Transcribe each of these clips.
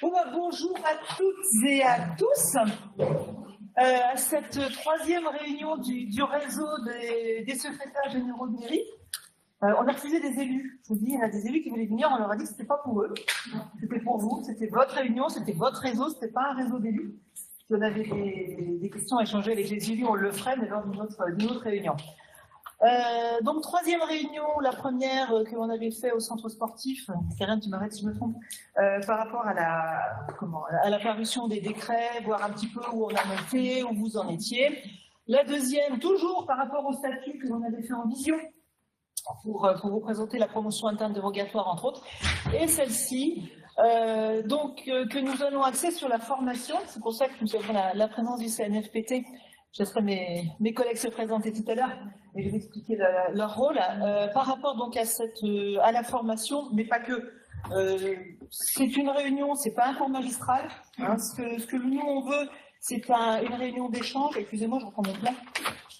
Bonjour à toutes et à tous. À cette troisième réunion du réseau des secrétaires généraux de mairie. On a refusé des élus. Je vous dis, il y en a des élus qui voulaient venir, on leur a dit que c'était pas pour eux. C'était pour vous, c'était votre réunion, c'était votre réseau, c'était pas un réseau d'élus. Si on avait des questions à échanger avec les élus, on le ferait, mais lors d'une autre réunion. Donc, troisième réunion, la première que l'on avait fait au centre sportif, Karen, tu m'arrêtes si je me trompe, par rapport à la parution des décrets, voir un petit peu où on en était, où vous en étiez. La deuxième, toujours par rapport au statut que l'on avait fait en vision, pour vous présenter la promotion interne dérogatoire, entre autres. Et celle-ci, que nous allons axer sur la formation. C'est pour ça que nous avons la présence du CNFPT. Je laisserai mes collègues se présenter tout à l'heure et je vais expliquer leur rôle par rapport donc à la formation, mais pas que. C'est une réunion, c'est pas un cours magistral. Hein, ce que nous on veut, c'est une réunion d'échange. Excusez-moi, je reprends mon plan.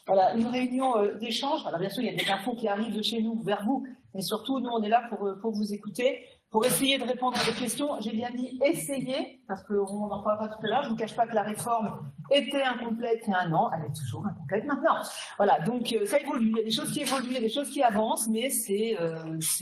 Voilà, une réunion d'échange. Alors bien sûr, il y a des infos qui arrivent de chez nous vers vous, mais surtout nous on est là pour vous écouter. Pour essayer de répondre à des questions, j'ai bien dit essayer, parce qu'on en parlera tout à l'heure. Je ne vous cache pas que la réforme était incomplète il y a un an, elle est toujours incomplète maintenant. Voilà, donc ça évolue, il y a des choses qui évoluent, il y a des choses qui avancent, mais c'est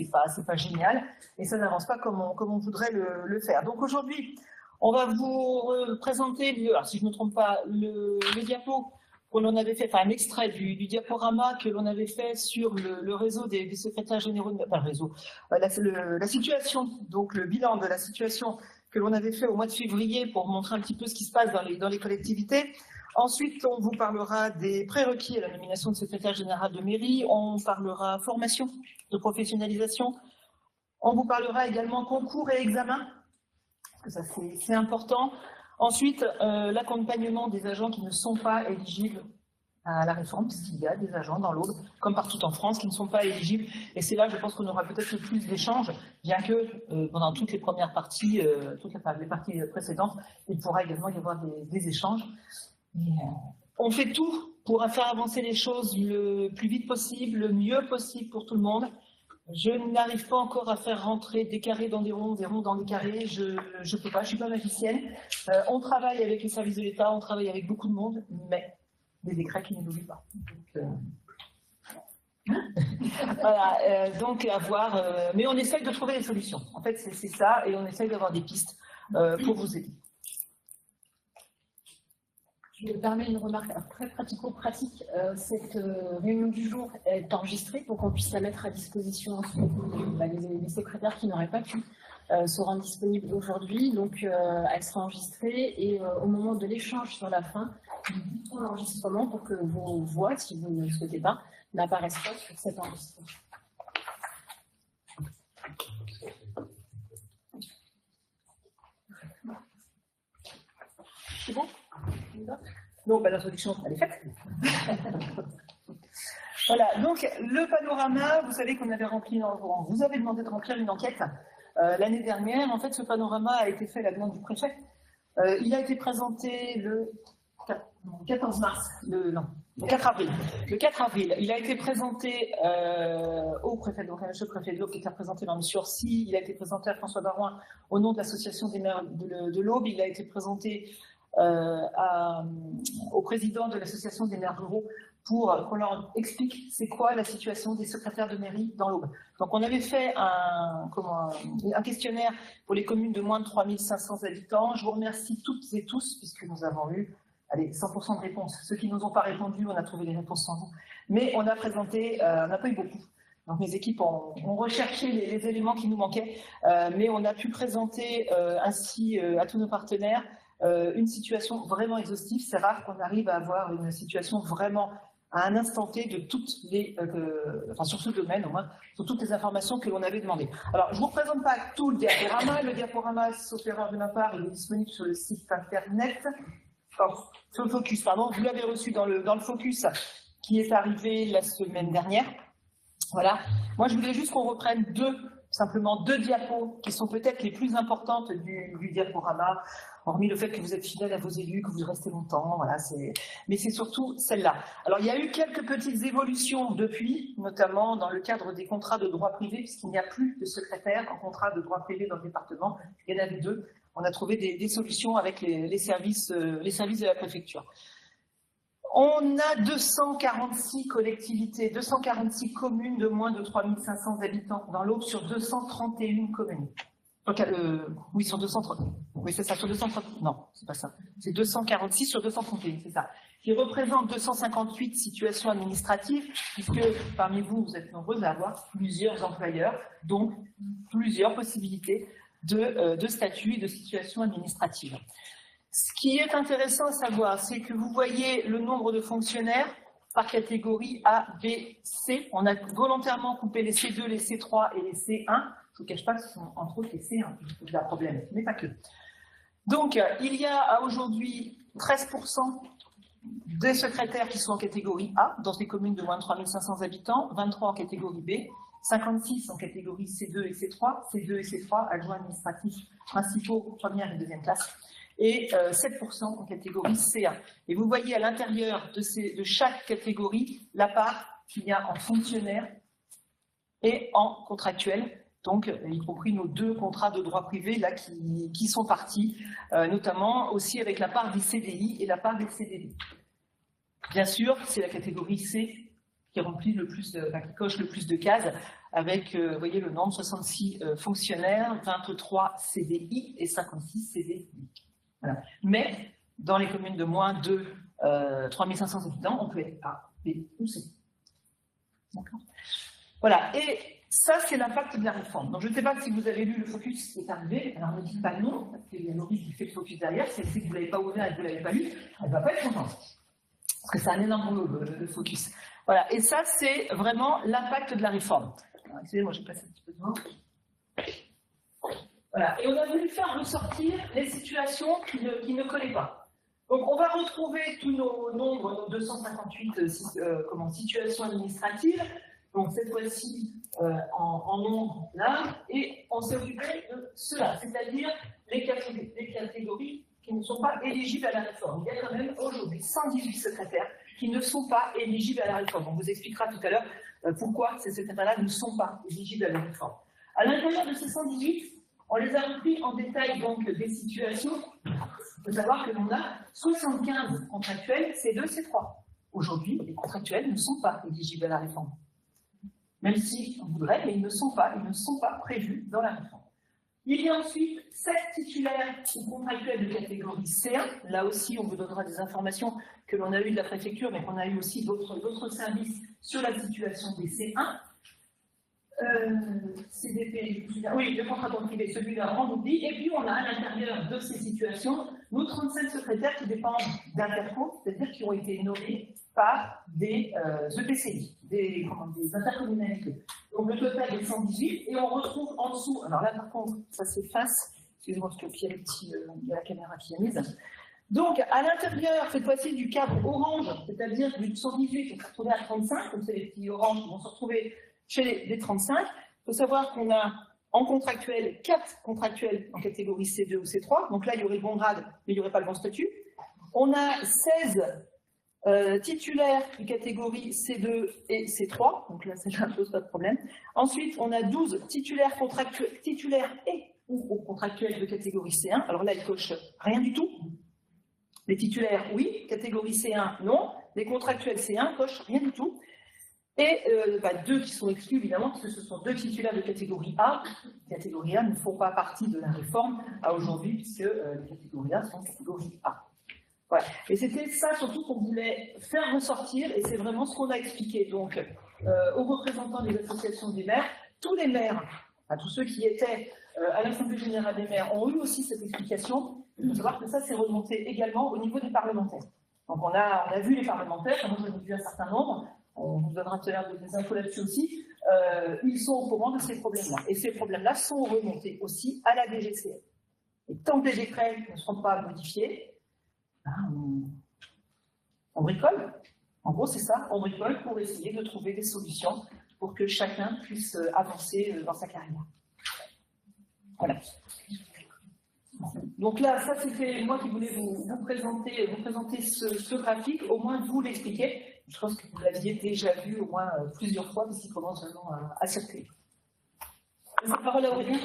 pas génial, et ça n'avance pas comme on voudrait le faire. Donc aujourd'hui, on va vous présenter, alors si je ne me trompe pas, le diapo que l'on avait fait, enfin un extrait du diaporama que l'on avait fait sur le réseau des secrétaires généraux, enfin le réseau, la situation, donc le bilan de la situation que l'on avait fait au mois de février pour montrer un petit peu ce qui se passe dans les collectivités. Ensuite, on vous parlera des prérequis à la nomination de secrétaire général de mairie, on parlera formation, de professionnalisation, on vous parlera également concours et examen, parce que ça c'est important. Ensuite, l'accompagnement des agents qui ne sont pas éligibles à la réforme, puisqu'il y a des agents dans l'Aube, comme partout en France, qui ne sont pas éligibles. Et c'est là, je pense qu'on aura peut-être le plus d'échanges, bien que pendant toutes les premières parties, les parties précédentes, il pourra également y avoir des échanges. Et, on fait tout pour faire avancer les choses le plus vite possible, le mieux possible pour tout le monde. Je n'arrive pas encore à faire rentrer des carrés dans des ronds dans des carrés. Je ne peux pas, je ne suis pas magicienne. On travaille avec les services de l'État, on travaille avec beaucoup de monde, mais des décrets qui n'évoluent pas. Voilà, donc à voir. Mais on essaye de trouver des solutions. En fait, c'est ça, et on essaye d'avoir des pistes pour vous aider. Je me permets une remarque très pratico-pratique. Cette réunion du jour est enregistrée pour qu'on puisse la mettre à disposition les secrétaires qui n'auraient pas pu se rendre disponibles aujourd'hui. Donc, elle sera enregistrée et au moment de l'échange sur la fin, nous bouton l'enregistrement pour que vos voix, si vous ne le souhaitez pas, n'apparaissent pas sur cet enregistrement. C'est bon ? Donc, l'introduction, elle est faite. Voilà, donc le panorama, vous savez qu'on avait vous avez demandé de remplir une enquête l'année dernière. En fait, ce panorama a été fait à la demande du préfet. Il a été présenté le 14 mars, le 4 avril. Le 4 avril, il a été présenté au préfet de l'Aube, le préfet de l'Aube qui était représenté dans M. Orsi. Il a été présenté à François Barouin au nom de l'association des maires de l'Aube. Il a été présenté au président de l'association des maires ruraux pour qu'on leur explique c'est quoi la situation des secrétaires de mairie dans l'Aube. Donc on avait fait un questionnaire pour les communes de moins de 3500 habitants. Je vous remercie toutes et tous puisque nous avons eu 100% de réponses. Ceux qui ne nous ont pas répondu, on a trouvé les réponses sans vous. Mais on a présenté, on n'a pas eu beaucoup. Donc mes équipes ont recherché les éléments qui nous manquaient, mais on a pu présenter ainsi à tous nos partenaires une situation vraiment exhaustive. C'est rare qu'on arrive à avoir une situation vraiment à un instant T de toutes les, sur ce domaine au moins, sur toutes les informations que l'on avait demandées. Alors, je ne vous présente pas tout le diaporama. Le diaporama, sauf erreur de ma part, il est disponible sur le site internet. Sur le focus, pardon. Vous l'avez reçu dans le focus qui est arrivé la semaine dernière. Voilà. Moi, je voulais juste qu'on reprenne simplement deux diapos qui sont peut-être les plus importantes du diaporama, hormis le fait que vous êtes fidèle à vos élus, que vous restez longtemps, voilà, mais c'est surtout celle-là. Alors, il y a eu quelques petites évolutions depuis, notamment dans le cadre des contrats de droit privé, puisqu'il n'y a plus de secrétaire en contrat de droit privé dans le département, il y en avait 2. on a trouvé des solutions avec les services de la préfecture. On a 246 collectivités, 246 communes de moins de 3500 habitants dans l'Aube sur 231 communes. Donc, oui, sur 230. Oui, c'est ça, sur 230. Non, c'est pas ça. C'est 246 sur 231, c'est ça. Qui représente 258 situations administratives, puisque parmi vous, vous êtes nombreux à avoir plusieurs employeurs, donc plusieurs possibilités de statut et de situation administrative. Ce qui est intéressant à savoir, c'est que vous voyez le nombre de fonctionnaires par catégorie A, B, C. On a volontairement coupé les C2, les C3 et les C1. Je ne vous cache pas que ce sont entre autres les C1 qui posent un problème, mais pas que. Donc, il y a aujourd'hui 13% des secrétaires qui sont en catégorie A, dans des communes de moins de 3500 habitants, 23 en catégorie B, 56 en catégorie C2 et C3, C2 et C3, adjoints administratifs principaux, première et deuxième classe, et 7% en catégorie C1. Et vous voyez à l'intérieur de chaque catégorie la part qu'il y a en fonctionnaires et en contractuels, donc y compris nos 2 contrats de droit privé là, qui sont partis, notamment aussi avec la part des CDI et la part des CDD. Bien sûr, c'est la catégorie C qui remplit le plus qui coche le plus de cases, avec, vous voyez le nombre, 66 fonctionnaires, 23 CDI et 56 CDI. Voilà. Mais dans les communes de moins de 3500 habitants, on peut être A, B ou C. D'accord. Voilà. Et ça, c'est l'impact de la réforme. Donc, je ne sais pas si vous avez lu le focus qui est arrivé. Alors, ne dites pas non, parce qu'il y a Maurice qui fait le focus derrière. Si elle sait que vous ne l'avez pas ouvert et que vous ne l'avez pas lu, elle ne va pas être contente. Parce que c'est un énorme boulot, le focus. Voilà. Et ça, c'est vraiment l'impact de la réforme. Excusez-moi, je passe un petit peu devant. Voilà. Et on a voulu faire ressortir les situations qui ne collaient pas. Donc, on va retrouver tous nos nombres, nos 258 situations administratives. Donc, cette fois-ci, en nombre là, et on s'est occupé de cela, c'est-à-dire les catégories qui ne sont pas éligibles à la réforme. Il y a quand même aujourd'hui 118 secrétaires qui ne sont pas éligibles à la réforme. On vous expliquera tout à l'heure pourquoi ces secrétaires-là ne sont pas éligibles à la réforme. À l'intérieur de ces 118, on les a repris en détail donc des situations. Il faut savoir que l'on a 75 contractuels, C2, C3. Aujourd'hui, les contractuels ne sont pas éligibles à la réforme. Même si on voudrait, mais ils ne sont pas prévus dans la réforme. Il y a ensuite 7 titulaires ou contractuels de catégorie C1. Là aussi, on vous donnera des informations que l'on a eues de la préfecture, mais qu'on a eu aussi d'autres services sur la situation des C1. CDP, oui, le contrat de privé, celui-là, on oublie. Et puis, on a à l'intérieur de ces situations nos 35 secrétaires qui dépendent d'Interco, c'est-à-dire qui ont été nommés par des EPCI, des intercommunalités. Donc, le total est 118, et on retrouve en dessous, alors là, par contre, ça s'efface, excusez-moi, parce qu'il y a la caméra qui est mise. Donc, à l'intérieur, cette fois-ci, du cadre orange, c'est-à-dire du 118, on va se retrouver à 35, comme c'est les petits oranges qui vont se retrouver chez les 35, il faut savoir qu'on a en contractuel 4 contractuels en catégorie C2 ou C3. Donc là, il y aurait le bon grade, mais il n'y aurait pas le bon statut. On a 16 titulaires de catégorie C2 et C3. Donc là, ça ne pose pas de problème. Ensuite, on a 12 titulaires et ou contractuels de catégorie C1. Alors là, ils cochent rien du tout. Les titulaires, oui. Catégorie C1, non. Les contractuels C1 cochent rien du tout. Et 2 qui sont exclus, évidemment, parce que ce sont 2 titulaires de catégorie A. Les catégories A ne font pas partie de la réforme à aujourd'hui, puisque les catégories A sont catégorie A. Voilà. Et c'était ça surtout qu'on voulait faire ressortir, et c'est vraiment ce qu'on a expliqué donc aux représentants des associations des maires. Tous les maires, tous ceux qui étaient à l'Assemblée générale des maires, ont eu aussi cette explication. Il faut savoir que ça s'est remonté également au niveau des parlementaires. Donc on a vu les parlementaires, moi j'en ai vu un certain nombre. On vous donnera tout à l'heure des infos là-dessus aussi, ils sont au courant de ces problèmes-là. Et ces problèmes-là sont remontés aussi à la DGCL. Et tant que les décrets ne seront pas modifiés, on bricole. En gros, c'est ça, on bricole pour essayer de trouver des solutions pour que chacun puisse avancer dans sa carrière. Voilà. Donc là, ça c'était moi qui voulais vous présenter ce graphique, au moins vous l'expliquer. Je pense que vous l'aviez déjà vu au moins plusieurs fois, parce qu'il commence vraiment à circuler. La parole à Aurélien.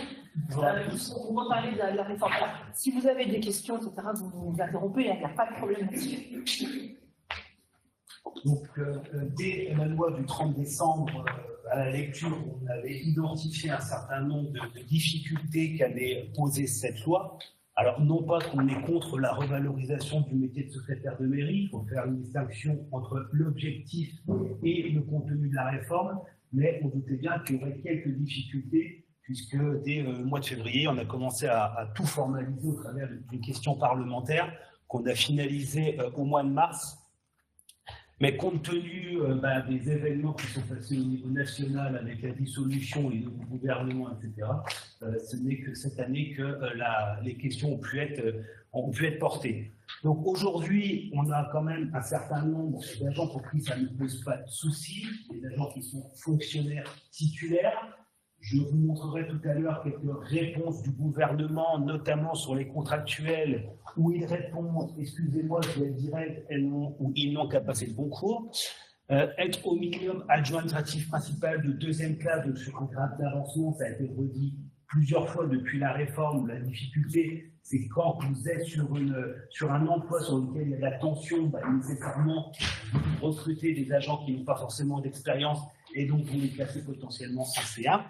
On va parler de la réforme. Alors, si vous avez des questions, etc., vous nous interrompez, il n'y a pas de problème là-dessus. Donc, dès la loi du 30 décembre, à la lecture, on avait identifié un certain nombre de difficultés qu'allait poser cette loi. Alors, non pas qu'on est contre la revalorisation du métier de secrétaire de mairie, il faut faire une distinction entre l'objectif et le contenu de la réforme, mais on doutait bien qu'il y aurait quelques difficultés, puisque dès le mois de février, on a commencé à tout formaliser au travers d'une question parlementaire qu'on a finalisée au mois de mars. Mais compte tenu des événements qui sont passés au niveau national avec la dissolution et le gouvernement, etc., ce n'est que cette année que les questions ont pu être portées. Donc aujourd'hui, on a quand même un certain nombre d'agents pour qui ça ne pose pas de soucis, des agents qui sont fonctionnaires titulaires. Je vous montrerai tout à l'heure quelques réponses du gouvernement, notamment sur les contractuels, où ils répondent, excusez-moi, je vais être direct, ou ils n'ont qu'à passer le concours. Être au minimum adjoint administratif principal de deuxième classe de ce grade d'avancement, ça a été redit plusieurs fois depuis la réforme. La difficulté, c'est quand vous êtes sur un emploi sur lequel il y a de la tension, nécessairement, vous recrutez des agents qui n'ont pas forcément d'expérience et donc vous les placez potentiellement en C1.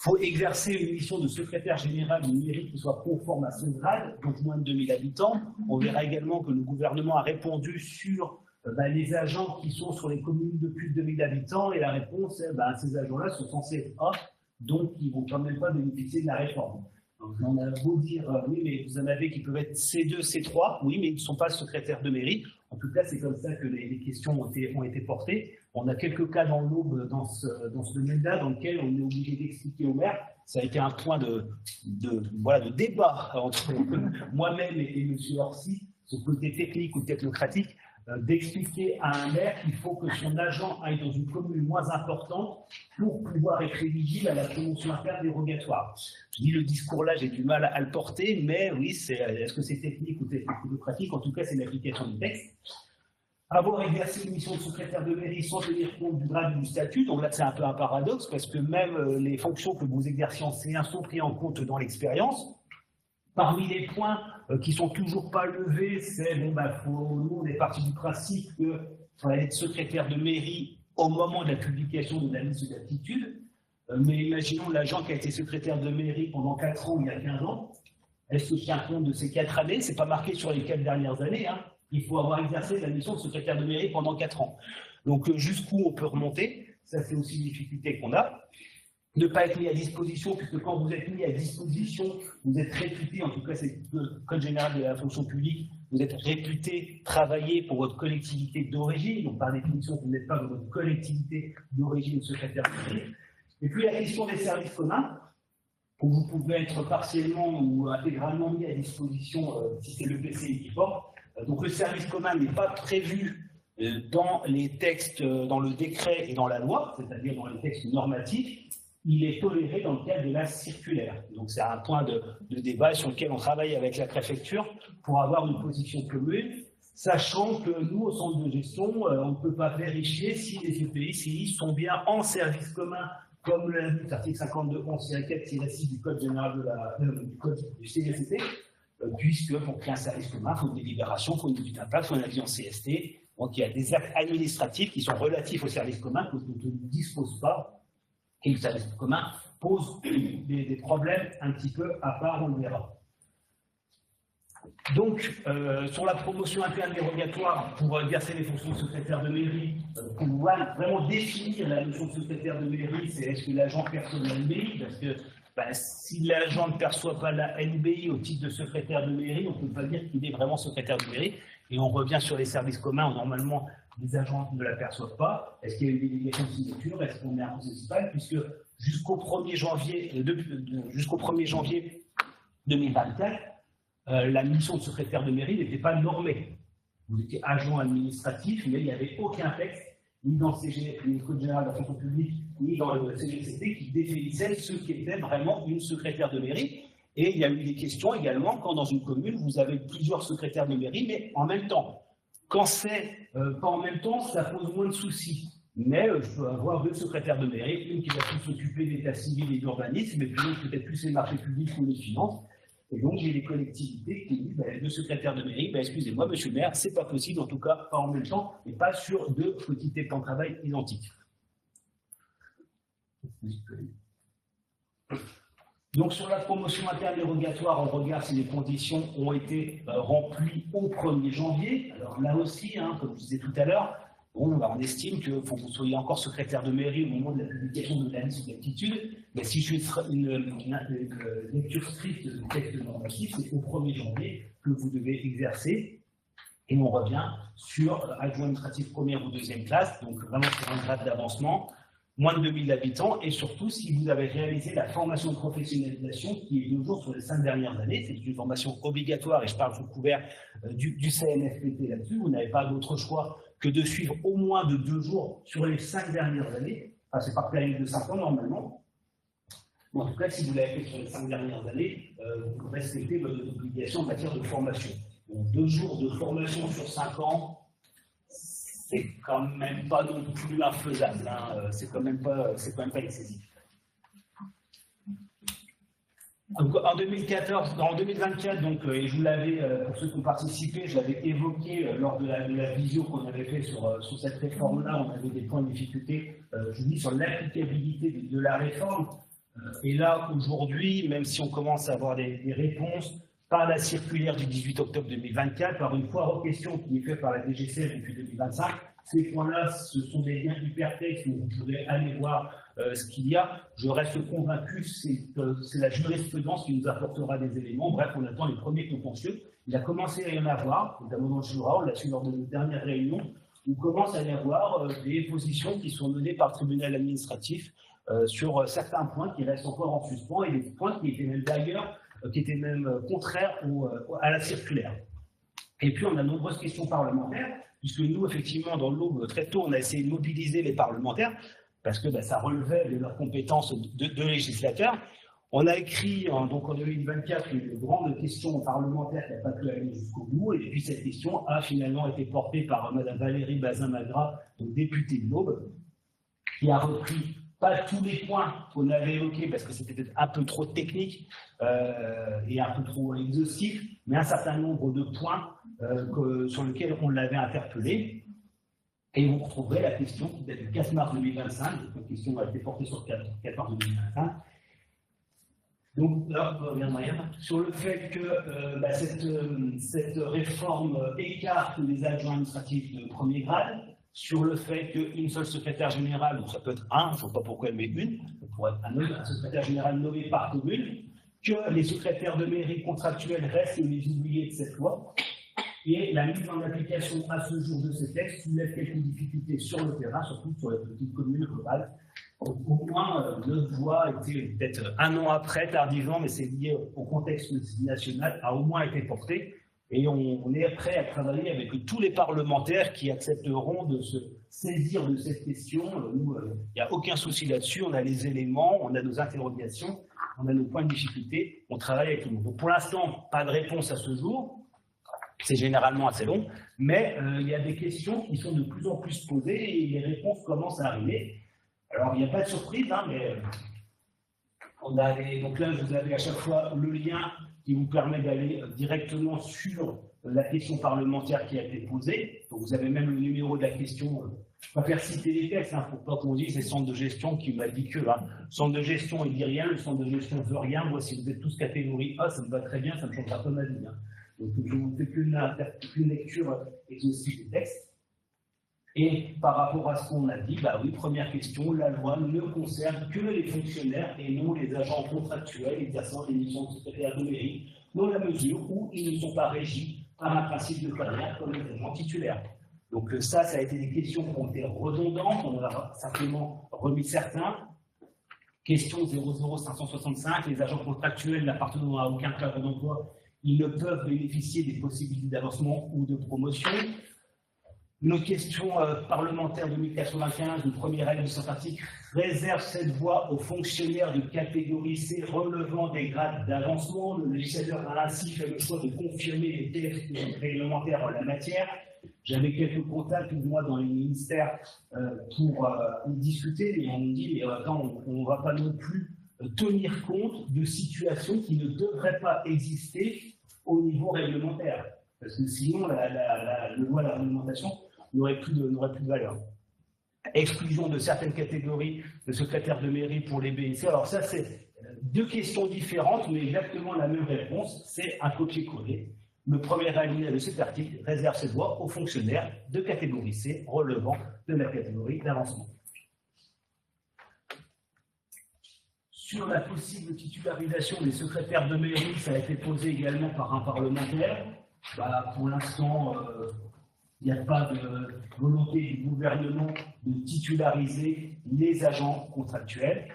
Il faut exercer une mission de secrétaire général d'une mairie qui soit conforme à son grade, donc moins de 2000 habitants. On verra également que le gouvernement a répondu sur les agents qui sont sur les communes de plus de 2000 habitants, et la réponse est ces agents-là sont censés être A, donc ils ne vont quand même pas bénéficier de la réforme. Donc on a beau dire, oui, mais vous en avez qui peuvent être C2, C3, oui, mais ils ne sont pas secrétaires de mairie. En tout cas, c'est comme ça que les questions ont été portées. On a quelques cas dans l'Aube dans ce domaine-là, dans lequel on est obligé d'expliquer au maire. Ça a été un point de débat entre moi-même et M. Orsi, ce côté technique ou technocratique, d'expliquer à un maire qu'il faut que son agent aille dans une commune moins importante pour pouvoir être éligible à la promotion interne dérogatoire. Je dis le discours là, j'ai du mal à le porter, mais oui, est-ce que c'est technique ou technocratique? En tout cas, c'est l'application du texte. Avoir exercé une mission de secrétaire de mairie sans tenir compte du grade et du statut, donc là c'est un peu un paradoxe, parce que même les fonctions que vous exercez en C1 sont prises en compte dans l'expérience. Parmi les points qui sont toujours pas levés, c'est nous on est parti du principe qu'il fallait être secrétaire de mairie au moment de la publication de la liste d'aptitude. Mais imaginons l'agent qui a été secrétaire de mairie pendant 4 ans, il y a 15 ans. Est-ce que tient compte de ces 4 années? C'est pas marqué sur les 4 dernières années. Il faut avoir exercé la mission de secrétaire de mairie pendant 4 ans. Donc jusqu'où on peut remonter? Ça, c'est aussi une difficulté qu'on a. Ne pas être mis à disposition, puisque quand vous êtes mis à disposition, vous êtes réputé, en tout cas c'est le Code général de la fonction publique, vous êtes réputé travailler pour votre collectivité d'origine, donc par définition vous n'êtes pas dans votre collectivité d'origine secrétaire de mairie. Et puis la question des services communs, où vous pouvez être partiellement ou intégralement mis à disposition si c'est le PCI qui porte. Donc le service commun n'est pas prévu dans les textes, dans le décret et dans la loi, c'est-à-dire dans les textes normatifs. Il est toléré dans le cadre de la circulaire. Donc c'est un point de débat sur lequel on travaille avec la préfecture pour avoir une position commune, sachant que nous, au centre de gestion, on ne peut pas vérifier si les EPCI sont bien en service commun, comme le dit l'article 52.11-4-6 du Code général du Code du CGCT, puisque pour créer un service commun, il faut une délibération, il faut une étude d'impact, il faut un avis en CST. Donc il y a des actes administratifs qui sont relatifs au service commun que nous ne disposons pas. Et le service commun pose des problèmes un petit peu à part, on le verra. Donc, sur la promotion interne dérogatoire pour exercer les fonctions de secrétaire de mairie, pour vraiment définir la notion de secrétaire de mairie, c'est est-ce que l'agent perçoit la NBI? Parce que si l'agent ne perçoit pas la NBI au titre de secrétaire de mairie, on ne peut pas dire qu'il est vraiment secrétaire de mairie. Et on revient sur les services communs où normalement les agents ne la perçoivent pas. Est-ce qu'il y a une délégation de signature? Est-ce qu'on est un municipal? Puisque jusqu'au 1er janvier 2024, la mission de secrétaire de mairie n'était pas normée. Vous étiez agent administratif, mais il n'y avait aucun texte, ni dans le Code général de la fonction publique, ni dans le CGCT, qui définissait ce qu'était vraiment une secrétaire de mairie. Et il y a eu des questions également quand dans une commune, vous avez plusieurs secrétaires de mairie, mais en même temps. Quand c'est pas en même temps, ça pose moins de soucis. mais je peux avoir 2 secrétaires de mairie, une qui va plus s'occuper d'état civil et d'urbanisme, et puis l'autre peut-être plus les marchés publics ou les finances. Et donc, j'ai des collectivités qui disent, les 2 secrétaires de mairie, excusez-moi, monsieur le maire, c'est pas possible, en tout cas pas en même temps, et pas sur 2 quantités de temps de travail identiques. Donc, sur la promotion interdérogatoire, on regarde si les conditions ont été remplies au 1er janvier. Alors là aussi, comme je disais tout à l'heure, bon, on estime qu'il faut que vous soyez encore secrétaire de mairie au moment de la publication de la liste d'aptitude. Mais si je fais une lecture stricte du texte normatif, c'est au 1er janvier que vous devez exercer. Et on revient sur adjoint administratif première ou deuxième classe, donc vraiment sur un grade d'avancement, moins de 2000 habitants, et surtout si vous avez réalisé la formation de professionnalisation qui est de jour sur les 5 dernières années. C'est une formation obligatoire, et je parle sous couvert du CNFPT là-dessus. Vous n'avez pas d'autre choix que de suivre au moins de 2 jours sur les 5 dernières années. Enfin, c'est par période de 5 ans normalement. En tout cas, si vous l'avez fait sur les 5 dernières années, vous respectez votre obligation en matière de formation. Donc, 2 jours de formation sur 5 ans, c'est quand même pas non plus infaisable. C'est quand même pas excessif. Donc, en 2024, donc, et je vous l'avais, pour ceux qui ont participé, je l'avais évoqué lors de la visio qu'on avait fait sur cette réforme-là. On avait des points de difficulté, je vous dis, sur l'applicabilité de la réforme. Et là, aujourd'hui, même si on commence à avoir des réponses par la circulaire du 18 octobre 2024, par une foire aux questions qui est faite par la DGCL depuis 2025, ces points-là, ce sont des liens hypertextes où vous pourrez aller voir ce qu'il y a. Je reste convaincu que c'est la jurisprudence qui nous apportera des éléments. Bref, on attend les premiers contentieux. Il a commencé à y en avoir, notamment dans le Jura, on l'a su lors de notre dernière réunion, où commence à y avoir des positions qui sont menées par le tribunal administratif sur certains points qui restent encore en suspens et des points qui étaient même d'ailleurs, qui étaient même contraires à la circulaire. Et puis, on a de nombreuses questions parlementaires, puisque nous, effectivement, dans l'Aube, très tôt, on a essayé de mobiliser les parlementaires, parce que ça relevait de leurs compétences de législateurs. On a écrit, donc en 2024, une grande question parlementaire qui n'a pas pu aller jusqu'au bout, et puis cette question a finalement été portée par Mme Valérie Bazin-Magra, donc députée de l'Aube, qui a repris pas tous les points qu'on avait évoqués, parce que c'était peut-être un peu trop technique et un peu trop exhaustif, mais un certain nombre de points sur lesquels on l'avait interpellé. Et vous retrouverez la question qui date du 4 mars 2025, la question a été portée sur le 4 mars 2025. Donc là, on reviendra sur le fait que cette réforme écarte les adjoints administratifs de premier grade, sur le fait qu'une seule secrétaire générale, donc ça peut être un, je ne vois pas pourquoi elle met une, ça pourrait être un secrétaire général nommé par commune, que les secrétaires de mairie contractuels restent les oubliés de cette loi, et la mise en application à ce jour de ces textes soulève quelques difficultés sur le terrain, surtout sur les petites communes rurales. Au moins, notre voix était peut-être un an après, tardivement, mais c'est lié au contexte national, a au moins été portée. Et on est prêt à travailler avec tous les parlementaires qui accepteront de se saisir de cette question. Nous, il n'y a aucun souci là-dessus. On a les éléments, on a nos interrogations, on a nos points de difficulté. On travaille avec tout le monde. Donc pour l'instant, pas de réponse à ce jour. C'est généralement assez long. Mais il y a des questions qui sont de plus en plus posées et les réponses commencent à arriver. Alors il n'y a pas de surprise, mais on a donc là, vous avez à chaque fois le lien qui vous permet d'aller directement sur la question parlementaire qui a été posée. Donc vous avez même le numéro de la question. Je préfère citer les textes, pour pas qu'on dise c'est centre de gestion qui m'a dit que. Centre de gestion, il dit rien, le centre de gestion ne veut rien. Moi, si vous êtes tous catégorie A, ça me va très bien, ça ne me changera pas ma vie. Donc je ne vous fais qu'une lecture exhaustive des textes. Et par rapport à ce qu'on a dit, oui, première question, la loi ne concerne que les fonctionnaires et non les agents contractuels exerçant des missions de secrétaire de mairie, dans la mesure où ils ne sont pas régis par un principe de carrière comme les agents titulaires. Donc ça a été des questions qui ont été redondantes, on en a simplement remis certains. Question 00565, les agents contractuels n'appartenant à aucun cadre d'emploi, ils ne peuvent bénéficier des possibilités d'avancement ou de promotion. Nos questions parlementaires 2095, une première règle de sympathique, réserve cette voie aux fonctionnaires de catégorie C relevant des grades d'avancement. Le législateur a ainsi fait le choix de confirmer les textes réglementaires en la matière. J'avais quelques contacts, moi, dans les ministères pour discuter, et on me dit, mais attends, on ne va pas non plus tenir compte de situations qui ne devraient pas exister au niveau réglementaire. Parce que sinon, le loi, la réglementation n'aurait plus de valeur. Exclusion de certaines catégories de secrétaires de mairie pour les BIC. Alors ça, c'est deux questions différentes, mais exactement la même réponse, c'est un copier-coller. Le premier alinéa de cet article réserve ses droits aux fonctionnaires de catégorie C relevant de la catégorie d'avancement. Sur la possible titularisation des secrétaires de mairie, ça a été posé également par un parlementaire. Pour l'instant, il n'y a pas de volonté du gouvernement de titulariser les agents contractuels.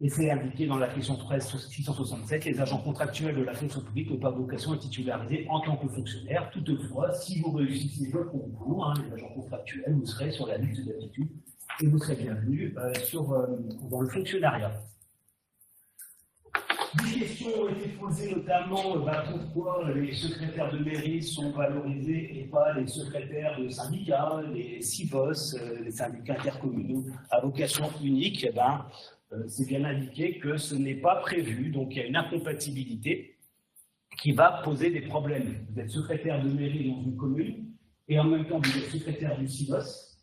Et c'est indiqué dans la question 13-667, les agents contractuels de la fonction publique n'ont pas vocation à titulariser en tant que fonctionnaires. Toutefois, si vous réussissez votre concours, les agents contractuels, vous serez sur la liste d'aptitude et vous serez bienvenus dans le fonctionnariat. Des questions ont été posées notamment pourquoi les secrétaires de mairie sont valorisés et pas les secrétaires de syndicats, les CIVOS, les syndicats intercommunaux à vocation unique. C'est bien indiqué que ce n'est pas prévu, donc il y a une incompatibilité qui va poser des problèmes. Vous êtes secrétaire de mairie dans une commune et en même temps vous êtes secrétaire du CIVOS.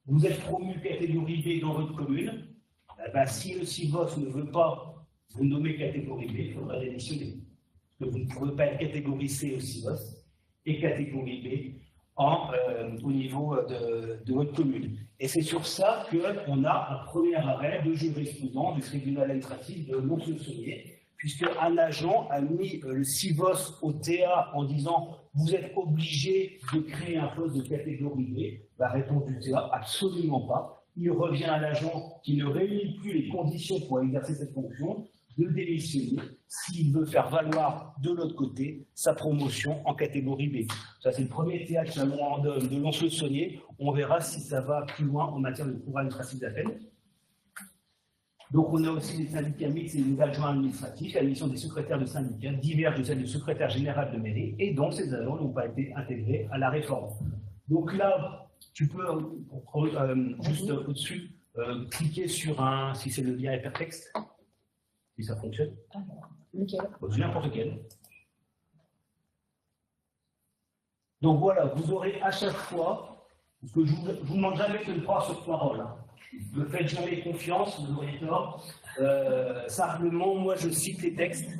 Vous êtes promu catégorie B dans votre commune. Si le CIVOS ne veut pas vous nommez catégorie B, il faudra démissionner. Parce que vous ne pouvez pas être catégorie C au CIVOS et catégorie B au niveau de votre commune. Et c'est sur ça qu'on a un premier arrêt de jurisprudence du tribunal administratif de Lons-le-Saunier, puisque un agent a mis le CIVOS au TA en disant « vous êtes obligé de créer un poste de catégorie B ». Réponse du TA, absolument pas. Il revient à l'agent qui ne réunit plus les conditions pour exercer cette fonction de démissionner s'il veut faire valoir de l'autre côté sa promotion en catégorie B. Ça, c'est le premier théâtre de Lons-le-Saunier. On verra si ça va plus loin en matière de cour administratif d'appel. Donc, on a aussi des syndicats mixtes et des adjoints administratifs. La mission des secrétaires de syndicats diverge de celle du secrétaire général de mairie et donc ces agents n'ont pas été intégrés à la réforme. Donc là, tu peux juste au-dessus cliquer sur un, si c'est le lien hypertexte. Si ça fonctionne. Lequel ? N'importe lequel. Donc voilà, vous aurez à chaque fois, parce que je ne vous demande jamais de me croire sur parole. Ne faites jamais confiance, vous aurez tort. Simplement, moi je cite les textes.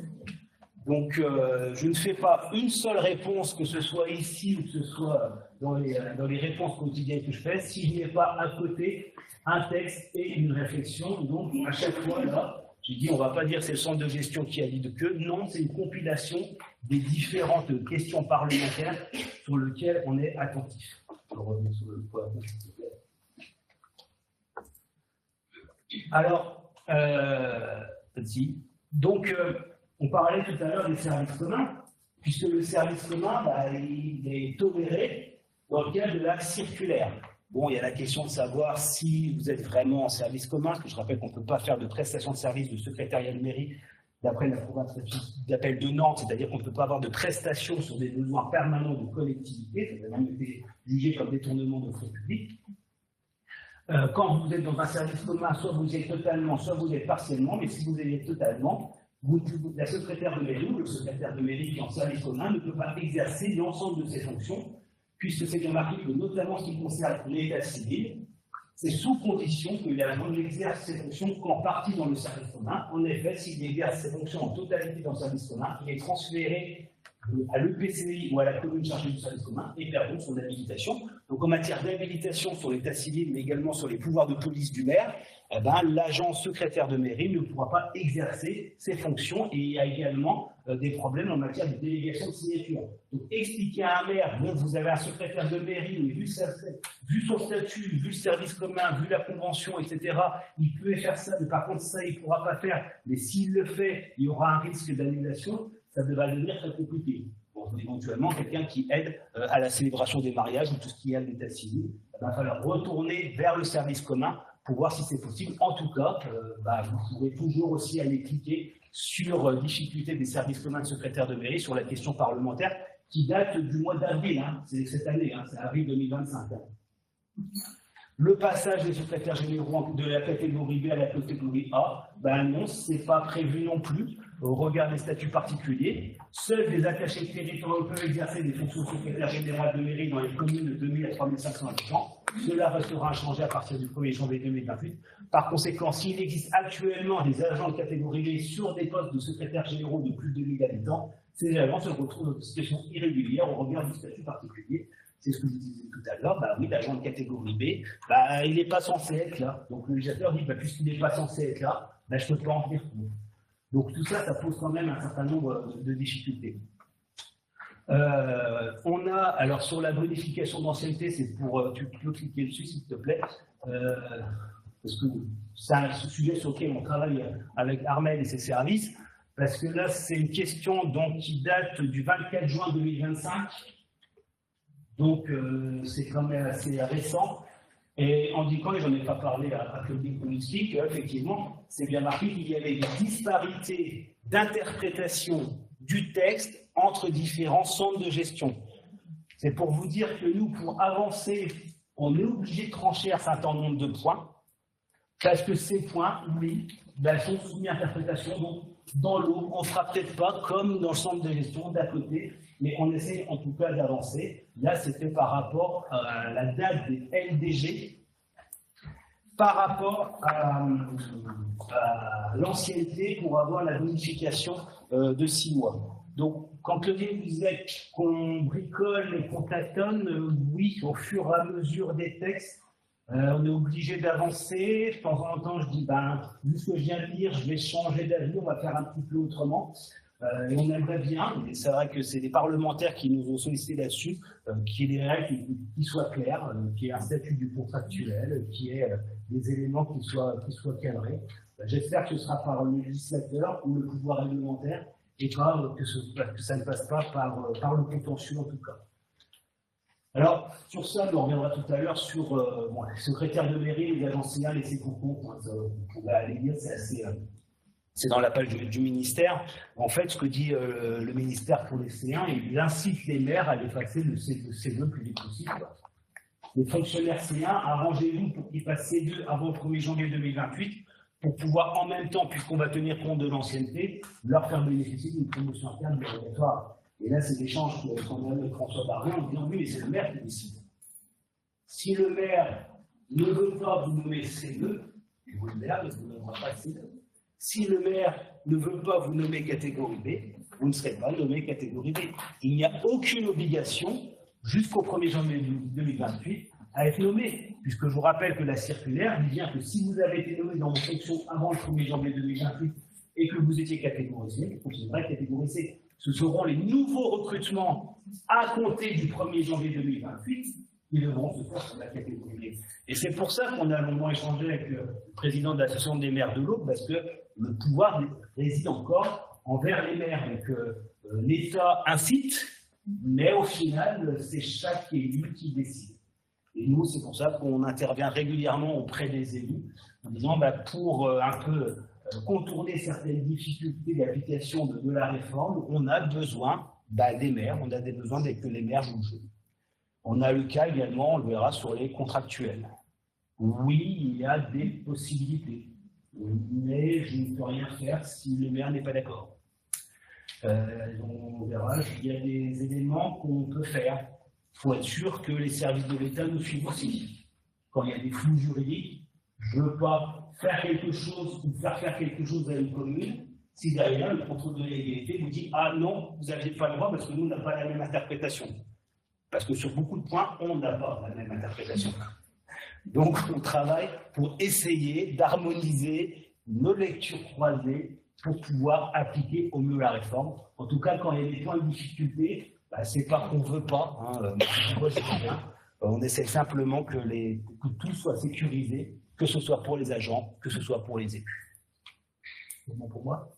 Donc je ne fais pas une seule réponse, que ce soit ici ou que ce soit dans les réponses quotidiennes que je fais, si je n'ai pas à côté un texte et une réflexion. Donc à chaque fois là, j'ai dit, on ne va pas dire c'est le centre de gestion qui a dit que. Non, c'est une compilation des différentes questions parlementaires sur lesquelles on est attentif. Je reviens sur le point. Alors, donc, on parlait tout à l'heure des services communs, puisque le service commun, il est toléré dans le cadre de la circulaire. Bon, il y a la question de savoir si vous êtes vraiment en service commun, parce que je rappelle qu'on ne peut pas faire de prestation de service de secrétariat de mairie d'après la cour d'appel de Nantes, c'est-à-dire qu'on ne peut pas avoir de prestations sur des besoins permanents de collectivité, ça a même été jugé comme détournement de fonds publics. Quand vous êtes dans un service commun, soit vous y êtes totalement, soit vous y êtes partiellement, mais si vous y êtes totalement, la secrétaire de mairie ou le secrétaire de mairie qui est en service commun ne peut pas exercer l'ensemble de ses fonctions, puisque c'est bien marqué que notamment ce qui concerne l'état civil, c'est sous condition que l'agent exerce ses fonctions qu'en partie dans le service commun. En effet, s'il exerce ses fonctions en totalité dans le service commun, il est transféré à l'EPCI ou à la commune chargée du service commun et perd donc son habilitation. Donc en matière d'habilitation sur l'état civil, mais également sur les pouvoirs de police du maire, l'agent secrétaire de mairie ne pourra pas exercer ses fonctions et il y a également des problèmes en matière de délégation de signature. Donc expliquer à un maire, bon, vous avez un secrétaire de mairie, mais vu son statut, vu le service commun, vu la convention, etc., il peut faire ça, mais par contre ça il ne pourra pas faire, mais s'il le fait, il y aura un risque d'annulation. Ça va devenir très compliqué. Bon, éventuellement, quelqu'un qui aide à la célébration des mariages ou tout ce qui est à l'état civil, il va falloir retourner vers le service commun pour voir si c'est possible. En tout cas, vous pourrez toujours aussi aller cliquer sur difficulté des services communs de secrétaire de mairie sur la question parlementaire qui date du mois d'avril, hein, c'est cette année, hein, c'est avril 2025. Hein. Le passage des secrétaires généraux de la catégorie B à la catégorie A, ben non, ce n'est pas prévu non plus au regard des statuts particuliers. Seuls les attachés territoriaux peuvent exercer des fonctions de secrétaire général de mairie dans les communes de 2000 à 3500 habitants. Cela restera inchangé à partir du 1er janvier 2028. Par conséquent, s'il existe actuellement des agents de catégorie B sur des postes de secrétaires généraux de plus de 2000 habitants, ces agents se retrouvent dans une situation irrégulière au regard du statut particulier. C'est ce que je disais tout à l'heure, bah oui, l'agent de catégorie B, bah, il n'est pas censé être là. Donc le législateur dit, bah, puisqu'il n'est pas censé être là, bah, je ne peux pas en tenir compte. Donc tout ça, ça pose quand même un certain nombre de difficultés. On a, alors sur la bonification d'ancienneté, c'est pour, tu peux cliquer dessus s'il te plaît, parce que c'est un sujet sur lequel on travaille avec Armel et ses services, parce que là, c'est une question donc, qui date du 24 juin 2025. Donc, c'est quand même assez récent. Et en disant, et j'en ai pas parlé à Claudine Kounitsky, qu'effectivement, c'est bien marqué qu'il y avait des disparités d'interprétation du texte entre différents centres de gestion. C'est pour vous dire que nous, pour avancer, on est obligé de trancher un certain nombre de points, parce que ces points, oui, ben, sont soumis à interprétation. Donc, dans l'eau, on ne fera peut-être pas comme dans le centre de gestion d'à côté, mais on essaie en tout cas d'avancer. Là, c'était par rapport à la date des LDG, par rapport à l'ancienneté pour avoir la bonification de 6 mois. Donc, quand le vous disait qu'on bricole et qu'on tâtonne, oui, au fur et à mesure des textes, on est obligé d'avancer. De temps en temps, je dis, ben, vu ce que je viens de dire, je vais changer d'avis, on va faire un petit peu autrement. Et on aimerait bien, et c'est vrai que c'est des parlementaires qui nous ont sollicité là-dessus, qu'il y ait des règles qui soient claires, qu'il y ait un statut du contractuel, qu'il y ait des éléments qui soient cadrés. J'espère que ce sera par le législateur ou le pouvoir réglementaire, et pas que ça ne passe pas par le contentieux en tout cas. Alors, sur ça, on reviendra tout à l'heure sur bon, les secrétaires de mairie, les agents signales et ses concours. On va aller dire, c'est assez... c'est dans la page du ministère. En fait, ce que dit le ministère pour les C1, il incite les maires à effacer le C2 le plus vite possible. Les fonctionnaires C1, arrangez-vous pour qu'ils passent C2 avant le 1er janvier 2028 pour pouvoir en même temps, puisqu'on va tenir compte de l'ancienneté, leur faire bénéficier d'une promotion interne obligatoire. Et là, c'est l'échange qu'on a avec François Barret en disant oui, mais c'est le maire qui décide. Si le maire ne veut pas vous nommer C2, le maire ne vous nommera pas C2. Si le maire ne veut pas vous nommer catégorie B, vous ne serez pas nommé catégorie B. Il n'y a aucune obligation, jusqu'au 1er janvier 2028, à être nommé. Puisque je vous rappelle que la circulaire dit bien que si vous avez été nommé dans vos fonctions avant le 1er janvier 2028 et que vous étiez catégorie C, vous considérez catégorie C. Ce seront les nouveaux recrutements à compter du 1er janvier 2028 qui devront se faire sur la catégorie B. Et c'est pour ça qu'on a longuement échangé avec le président de l'association des maires de l'Aube, parce que le pouvoir réside encore envers les maires. Donc l'État incite, mais au final, c'est chaque élu qui décide. Et nous, c'est pour ça qu'on intervient régulièrement auprès des élus, en disant bah, pour un peu contourner certaines difficultés d'application de la réforme, on a besoin des maires, on a des besoins que les maires jouent le jeu. On a le cas également, on le verra, sur les contractuels. Oui, il y a des possibilités, mais je ne peux rien faire si le maire n'est pas d'accord. On verra, il y a des éléments qu'on peut faire. Il faut être sûr que les services de l'État nous suivent aussi. Quand il y a des flous juridiques, je ne veux pas faire quelque chose ou faire quelque chose à une commune si derrière le contrôle de légalité vous dit « Ah non, vous n'aviez pas le droit parce que nous, on n'a pas la même interprétation ». Parce que sur beaucoup de points, on n'a pas la même interprétation. Donc, on travaille pour essayer d'harmoniser nos lectures croisées pour pouvoir appliquer au mieux la réforme. En tout cas, quand il y a des points de difficulté, c'est pas qu'on ne veut pas. On essaie simplement que tout soit sécurisé, que ce soit pour les agents, que ce soit pour les élus. C'est bon pour moi?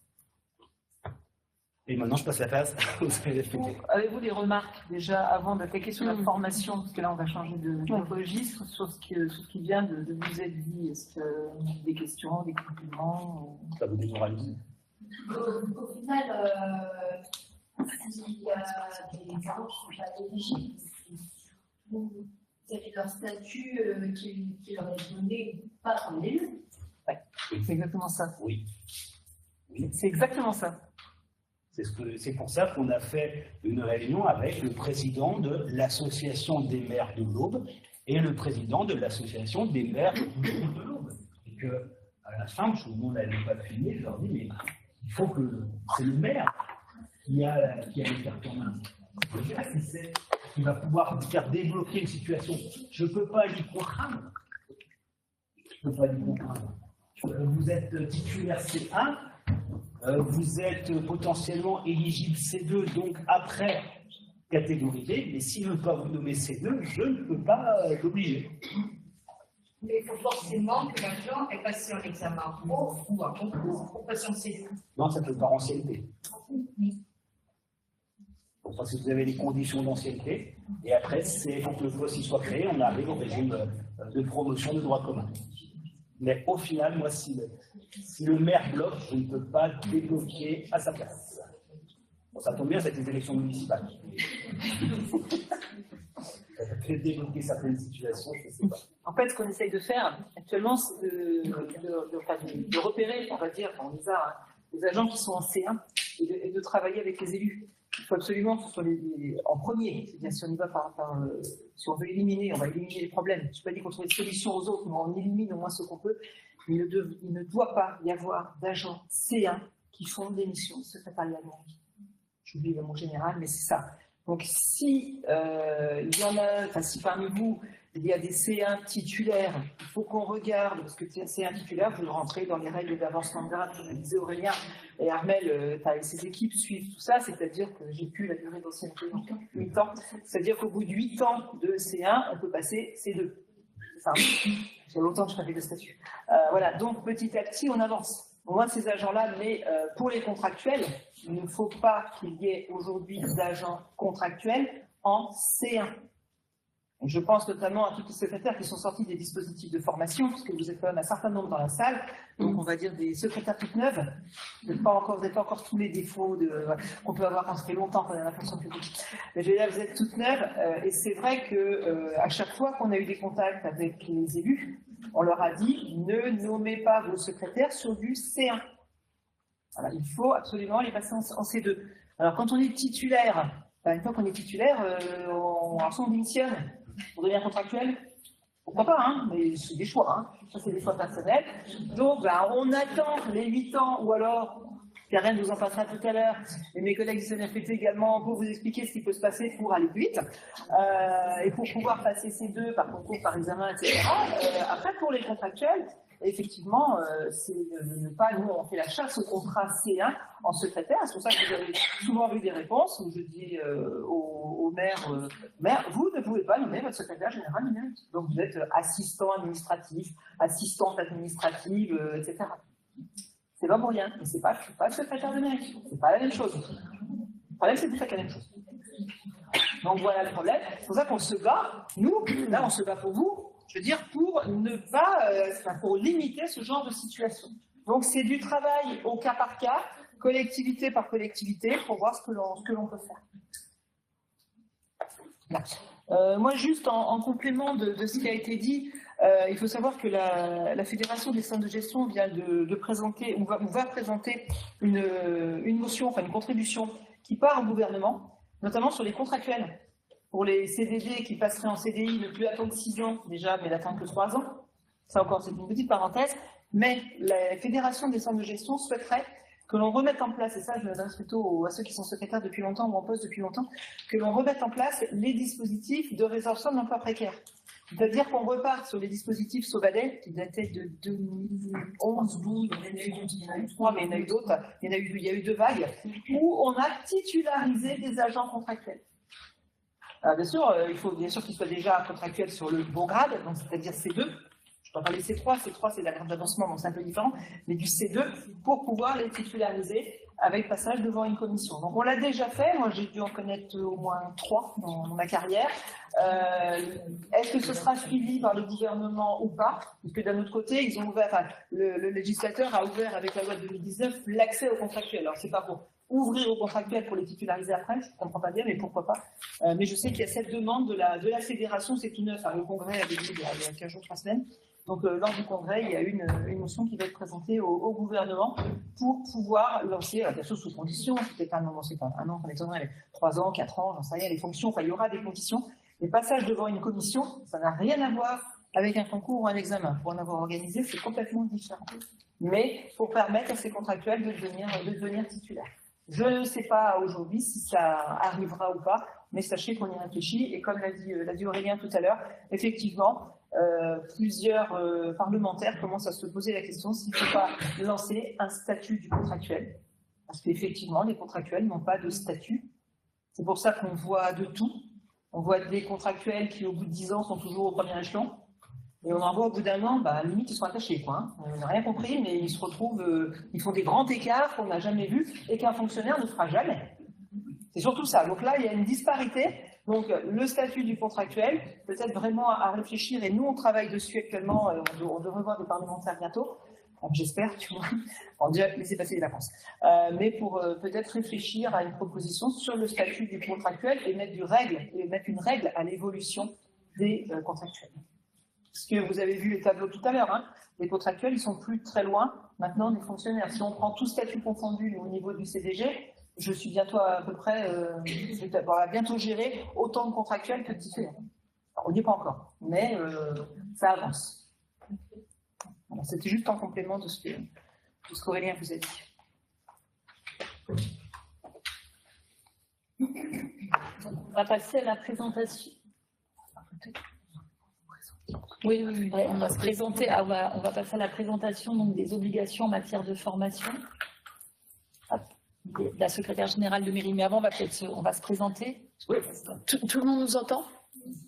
Et maintenant, je passe la place aux CLFPT. Avez-vous des remarques déjà avant d'attaquer sur la formation, parce que là, on va changer de registre, sur ce qui vient de vous être dit? Est-ce que des questions, des compliments? Ça vous démoralise? Au final, s'il y a des gens qui ne sont pas éligibles, c'est leur statut qui leur est donné pas comme élu. Ouais, c'est exactement ça. Oui. C'est exactement ça. C'est pour ça qu'on a fait une réunion avec le président de l'association des maires de l'Aube et le président de l'association des maires de l'Aube. Et qu'à la fin, tout le monde n'avait pas fini, je leur dis, mais il faut que c'est le maire qui a les cartes en main. Le maire qui va pouvoir faire débloquer une situation. Je ne peux pas l'y contraindre. Je ne peux pas l'y contraindre. Vous êtes titulaire C1, vous êtes potentiellement éligible C2, donc après catégorisé, mais s'il ne veut pas vous nommer C2, je ne peux pas l'obliger. Mais il faut forcément que l'agent ait passé un examen pro ou un concours pour passer en C2. Non, ça peut par ancienneté. Donc, parce que vous avez les conditions d'ancienneté, et après, il faut que le poste soit créé, on arrive au régime de promotion de droit commun. Mais au final, moi, si le maire bloque, je ne peux pas débloquer à sa place. Bon, ça tombe bien, c'est les élections municipales. Ça fait débloquer certaines situations, je ne sais pas. En fait, ce qu'on essaye de faire actuellement, c'est de repérer, on va dire, on les a, les agents qui sont en C1 et de travailler avec les élus. Il faut absolument que ce soit en premier. C'est-à-dire, si on y va si on veut éliminer, on va éliminer les problèmes. Je ne suis pas dit qu'on trouve des solutions aux autres, mais on élimine au moins ce qu'on peut. Il ne doit pas y avoir d'agents C1 qui font des missions secrétariales. J'oublie le mot général, mais c'est ça. Donc, si il y en a, enfin, si parmi vous, il y a des C1 titulaires, il faut qu'on regarde, parce que C1 titulaire, vous rentrez dans les règles d'avancement de grade, comme le disait Aurélien, et Armel, ses équipes suivent tout ça, c'est-à-dire que j'ai plus la durée d'ancienneté, 8 ans, c'est-à-dire qu'au bout de 8 ans de C1, on peut passer C2. Enfin, c'est longtemps que je n'ai pas fait de statut. Voilà, donc petit à petit, on avance. Au moins ces agents-là, mais pour les contractuels, il ne faut pas qu'il y ait aujourd'hui d'agents contractuels en C1. Et je pense notamment à tous les secrétaires qui sont sortis des dispositifs de formation, parce que vous êtes quand même un certain nombre dans la salle, donc on va dire des secrétaires toutes neuves. Vous n'êtes pas encore tous les défauts qu'on peut avoir quand ça fait longtemps qu'on est dans la fonction publique. Mais je veux dire, vous êtes toutes neuves, et c'est vrai qu'à chaque fois qu'on a eu des contacts avec les élus, on leur a dit ne nommez pas vos secrétaires sur du C1. Voilà, il faut absolument les passer en C2. Alors quand on est titulaire, une fois qu'on est titulaire, on démissionne. On devient contractuel. Pourquoi pas, hein, mais c'est des choix. Hein. Ça, c'est des choix personnels. Donc, on attend les 8 ans, ou alors, Karen vous en passera tout à l'heure, et mes collègues du CNRPT également, pour vous expliquer ce qui peut se passer pour aller plus vite, et pour pouvoir passer ces deux par concours, par examen, etc. Après, pour les contractuels, effectivement, c'est ne pas, nous, on fait la chasse au contrat C1 en secrétaire. C'est pour ça que vous avez souvent vu des réponses où je dis au maire, vous ne pouvez pas nommer votre secrétaire général numérique. Donc vous êtes assistant administratif, assistante administrative, etc. C'est pas pour rien, mais c'est pas secrétaire numérique. C'est pas la même chose. Le problème, c'est de faire la même chose. Donc voilà le problème. C'est pour ça qu'on se bat. Nous, là, on se bat pour vous. Je veux dire, pour ne pas, pour limiter ce genre de situation. Donc, c'est du travail au cas par cas, collectivité par collectivité, pour voir ce que l'on peut faire. Moi, juste en complément de ce qui a été dit, il faut savoir que la Fédération des centres de gestion vient de présenter, ou va présenter une motion, enfin une contribution qui part au gouvernement, notamment sur les contractuels. Pour les CDD qui passeraient en CDI, ne plus attendre 6 ans déjà, mais d'attendre que 3 ans. Ça encore, c'est une petite parenthèse. Mais la Fédération des centres de gestion souhaiterait que l'on remette en place, et ça je m'adresse plutôt à ceux qui sont secrétaires depuis longtemps ou en poste depuis longtemps, que l'on remette en place les dispositifs de résorption de l'emploi précaire. C'est-à-dire qu'on repart sur les dispositifs Sauvadet, qui dataient de 2011, 12, il y en a eu 3, mais il y en a eu d'autres, il y a eu 2 vagues, où on a titularisé des agents contractuels. Alors bien sûr, il faut bien sûr qu'ils soient déjà contractuels sur le bon grade, donc c'est-à-dire C2. Je ne peux pas parler C3, C3 c'est la grade d'avancement, donc c'est un peu différent, mais du C2 pour pouvoir les titulariser avec passage devant une commission. Donc on l'a déjà fait, moi j'ai dû en connaître au moins 3 dans ma carrière. Est-ce que ce sera suivi par le gouvernement ou pas? Parce que d'un autre côté, ils ont ouvert, enfin, le législateur a ouvert avec la loi de 2019 l'accès aux contractuels. Alors c'est pas pour Ouvrir aux contractuels pour les titulariser après, je ne comprends pas bien, mais pourquoi pas. Mais je sais qu'il y a cette demande de la fédération, c'est tout neuf. Hein, le congrès avait dit il y a 15 jours, 3 semaines. Donc, lors du congrès, il y a une motion qui va être présentée au gouvernement pour pouvoir lancer, bien sûr sous conditions, c'est pas un an, ça m'étonnerait, 3 ans, 4 ans, j'en sais rien, les fonctions, enfin, il y aura des conditions. Les passages devant une commission, ça n'a rien à voir avec un concours ou un examen. Pour en avoir organisé, c'est complètement différent. Mais pour permettre à ces contractuels de devenir titulaires. Je ne sais pas aujourd'hui si ça arrivera ou pas, mais sachez qu'on y réfléchit. Et comme l'a dit Aurélien tout à l'heure, effectivement, plusieurs parlementaires commencent à se poser la question s'il ne faut pas lancer un statut du contractuel. Parce qu'effectivement, les contractuels n'ont pas de statut. C'est pour ça qu'on voit de tout. On voit des contractuels qui, au bout de 10 ans, sont toujours au premier échelon. Et on en voit au bout d'un an, limite, ils sont attachés, quoi. Hein. On n'a rien compris, mais ils se retrouvent, ils font des grands écarts qu'on n'a jamais vus et qu'un fonctionnaire ne fera jamais. C'est surtout ça. Donc là, il y a une disparité. Donc, le statut du contractuel, peut-être vraiment à réfléchir, et nous, on travaille dessus actuellement, on devrait voir des parlementaires bientôt, j'espère, tu vois, on dirait laisser passer les vacances, mais pour peut-être réfléchir à une proposition sur le statut du contractuel et mettre une règle à l'évolution des contractuels. Parce que vous avez vu les tableaux tout à l'heure, hein, les contractuels, ils sont plus très loin maintenant des fonctionnaires. Si on prend tout statut confondu au niveau du CDG, je suis bientôt à peu près, je vais bientôt gérer autant de contractuels que de titulaires. On n'y est pas encore, mais ça avance. Voilà, c'était juste en complément de ce qu'Aurélien vous a dit. On va passer à la présentation. Oui, on va se présenter. On va passer à la présentation donc, des obligations en matière de formation. De la secrétaire générale de mairie. Mais avant, on va se présenter. Oui. Tout le monde nous entend?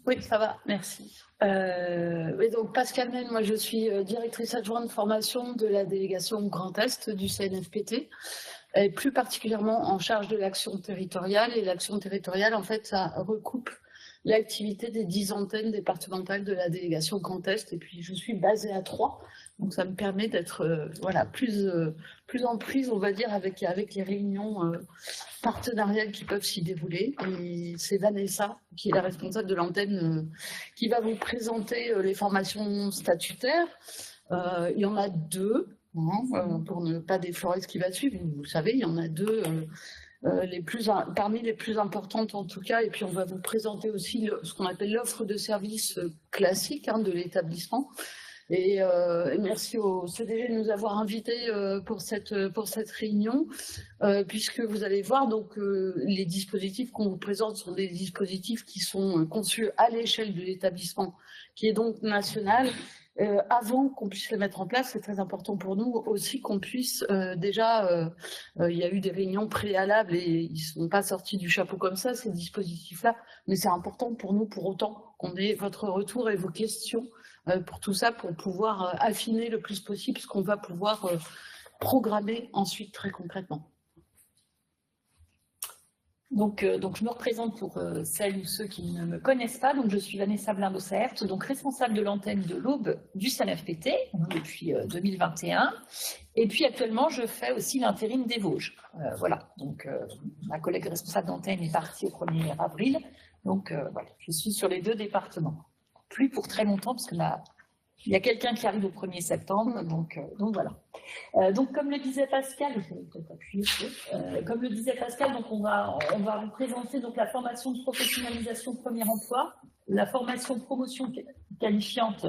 Oui, ça va, merci. Oui, donc Pascal Mène, moi je suis directrice adjointe de formation de la délégation Grand Est du CNFPT, et plus particulièrement en charge de l'action territoriale. Et l'action territoriale, en fait, ça recoupe l'activité des 10 antennes départementales de la délégation Grand Est. Et puis je suis basée à Troyes. Donc ça me permet d'être plus en prise, on va dire, avec les réunions partenariales qui peuvent s'y dérouler. Et c'est Vanessa, qui est la responsable de l'antenne, qui va vous présenter les formations statutaires. Il y en a 2, pour ne pas déflorer ce qui va suivre. Vous savez, il y en a 2 parmi les plus importantes en tout cas. Et puis on va vous présenter aussi ce qu'on appelle l'offre de services classique de l'établissement. Et merci au CDG de nous avoir invités pour cette réunion, puisque vous allez voir donc les dispositifs qu'on vous présente sont des dispositifs qui sont conçus à l'échelle de l'établissement, qui est donc national. Avant qu'on puisse les mettre en place, c'est très important pour nous aussi qu'on puisse il y a eu des réunions préalables et ils ne sont pas sortis du chapeau comme ça, ces dispositifs-là, mais c'est important pour nous pour autant qu'on ait votre retour et vos questions pour tout ça, pour pouvoir affiner le plus possible ce qu'on va pouvoir programmer ensuite très concrètement. Donc je me représente pour celles ou ceux qui ne me connaissent pas. Donc je suis Vanessa Blindo-Saert, donc responsable de l'antenne de l'Aube du CNFPT depuis 2021. Et puis actuellement, je fais aussi l'intérim des Vosges. Voilà. Donc ma collègue responsable d'antenne est partie au 1er avril. Donc voilà, je suis sur les 2 départements. Plus pour très longtemps parce que il y a quelqu'un qui arrive au 1er septembre, donc voilà. Donc comme le disait Pascal, je vais peut-être appuyer, comme le disait Pascal, donc on va vous présenter donc la formation de professionnalisation premier emploi, la formation promotion qualifiante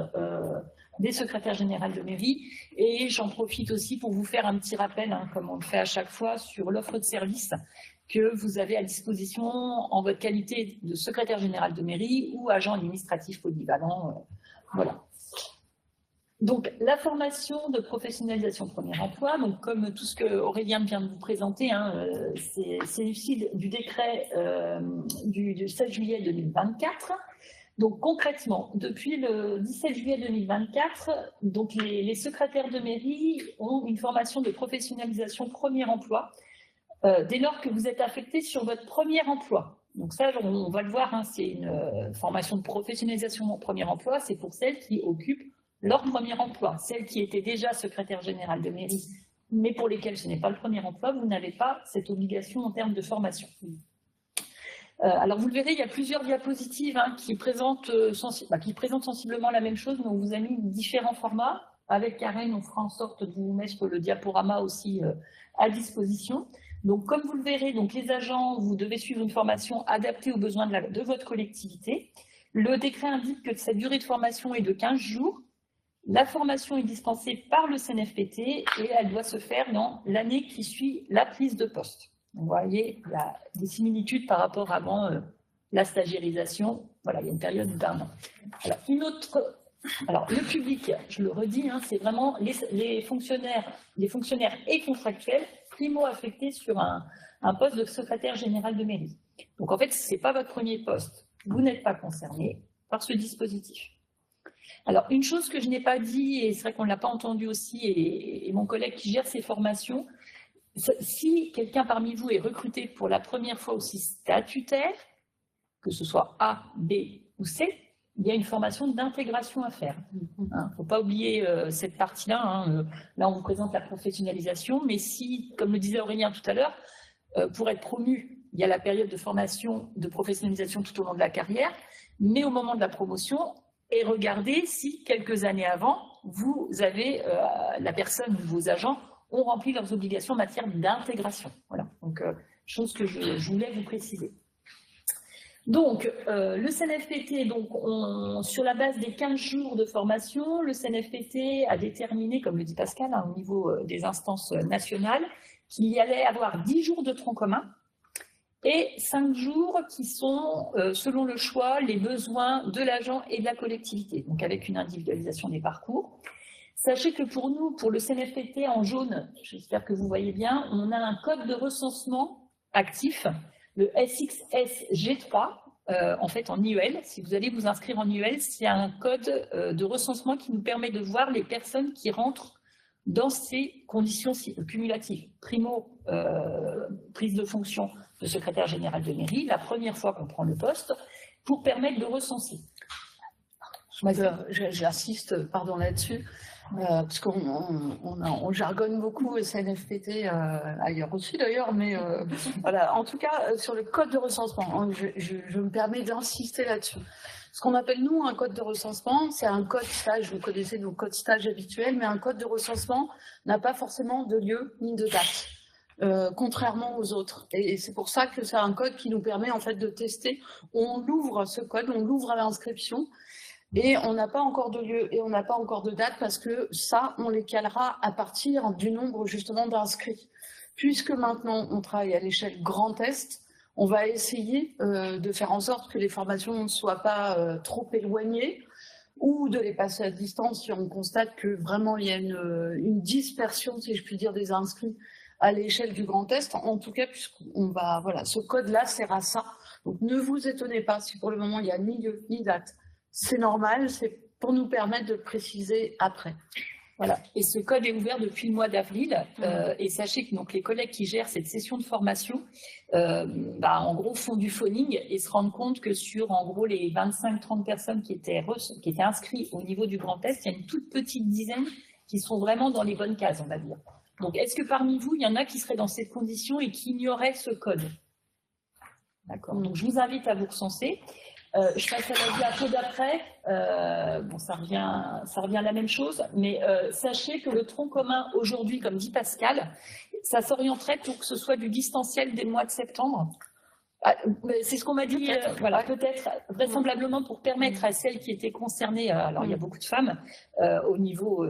des secrétaires générales de mairie, et j'en profite aussi pour vous faire un petit rappel, comme on le fait à chaque fois, sur l'offre de service que vous avez à disposition en votre qualité de secrétaire général de mairie ou agent administratif polyvalent, voilà. Donc, la formation de professionnalisation premier emploi, donc comme tout ce que Aurélien vient de vous présenter, c'est issu du décret du 7 juillet 2024. Donc, concrètement, depuis le 17 juillet 2024, donc les secrétaires de mairie ont une formation de professionnalisation premier emploi dès lors que vous êtes affecté sur votre premier emploi. Donc ça, on va le voir, c'est une formation de professionnalisation en premier emploi, c'est pour celles qui occupent leur premier emploi. Celles qui étaient déjà secrétaire générale de mairie mais pour lesquels ce n'est pas le premier emploi, vous n'avez pas cette obligation en termes de formation. Alors vous le verrez, il y a plusieurs diapositives qui présentent sensiblement la même chose, mais on vous a mis différents formats. Avec Karen, on fera en sorte de vous mettre le diaporama aussi à disposition. Donc comme vous le verrez, donc, les agents, vous devez suivre une formation adaptée aux besoins de votre collectivité. Le décret indique que cette durée de formation est de 15 jours. La formation est dispensée par le CNFPT et elle doit se faire dans l'année qui suit la prise de poste. Vous voyez, il y a des similitudes par rapport avant la stagiairisation. Voilà, il y a une période d'1 an. Alors, le public, je le redis, c'est vraiment les fonctionnaires et contractuels primo-affectés sur un poste de secrétaire général de mairie. Donc, en fait, ce n'est pas votre premier poste. Vous n'êtes pas concerné par ce dispositif. Alors, une chose que je n'ai pas dit, et c'est vrai qu'on ne l'a pas entendu aussi, et mon collègue qui gère ces formations, si quelqu'un parmi vous est recruté pour la première fois aussi statutaire, que ce soit A, B ou C, il y a une formation d'intégration à faire. Il ne faut pas oublier cette partie-là. Là, on vous présente la professionnalisation, mais si, comme le disait Aurélien tout à l'heure, pour être promu, il y a la période de formation, de professionnalisation tout au long de la carrière, mais au moment de la promotion, et regardez si, quelques années avant, vous avez, la personne ou vos agents ont rempli leurs obligations en matière d'intégration. Voilà, donc chose que je voulais vous préciser. Donc, le CNFPT, donc, sur la base des 15 jours de formation, le CNFPT a déterminé, comme le dit Pascal, au niveau des instances nationales, qu'il y allait avoir 10 jours de tronc commun et 5 jours qui sont, selon le choix, les besoins de l'agent et de la collectivité, donc avec une individualisation des parcours. Sachez que pour nous, pour le CNFPT en jaune, j'espère que vous voyez bien, on a un code de recensement actif, le SXSG3, en fait en IEL. Si vous allez vous inscrire en IEL, c'est un code de recensement qui nous permet de voir les personnes qui rentrent dans ces conditions cumulatives. Primo, prise de fonction de secrétaire général de mairie, la première fois qu'on prend le poste, pour permettre de recenser. J'insiste, pardon, là-dessus, parce qu'on jargonne beaucoup au CNFPT, ailleurs aussi d'ailleurs, mais voilà, en tout cas, sur le code de recensement, je me permets d'insister là-dessus. Ce qu'on appelle, nous, un code de recensement, c'est un code stage, vous connaissez nos codes stage habituels, mais un code de recensement n'a pas forcément de lieu ni de date. Contrairement aux autres. Et c'est pour ça que c'est un code qui nous permet en fait de tester. On ouvre ce code, on l'ouvre à l'inscription et on n'a pas encore de lieu et on n'a pas encore de date parce que ça, on les calera à partir du nombre justement d'inscrits. Puisque maintenant, on travaille à l'échelle Grand Est, on va essayer de faire en sorte que les formations ne soient pas trop éloignées ou de les passer à distance si on constate que vraiment il y a une dispersion, si je puis dire, des inscrits à l'échelle du Grand Est, en tout cas, puisqu'on va, voilà, ce code-là sert à ça. Donc, ne vous étonnez pas si pour le moment, il n'y a ni lieu, ni date. C'est normal, c'est pour nous permettre de préciser après. Voilà. Et ce code est ouvert depuis le mois d'avril. Et sachez que donc, les collègues qui gèrent cette session de formation, en gros, font du phoning et se rendent compte que sur, en gros, les 25-30 personnes qui étaient inscrites au niveau du Grand Est, il y a une toute petite dizaine qui sont vraiment dans les bonnes cases, on va dire. Donc, est-ce que parmi vous, il y en a qui seraient dans cette condition et qui ignoraient ce code? D'accord. Donc, je vous invite à vous recenser. Je passe à la diapo d'après. Bon, ça revient à la même chose, mais sachez que le tronc commun aujourd'hui, comme dit Pascal, ça s'orienterait pour que ce soit du distanciel dès le mois de septembre. C'est ce qu'on m'a dit, voilà, peut-être vraisemblablement pour permettre à celles qui étaient concernées, alors il y a beaucoup de femmes au niveau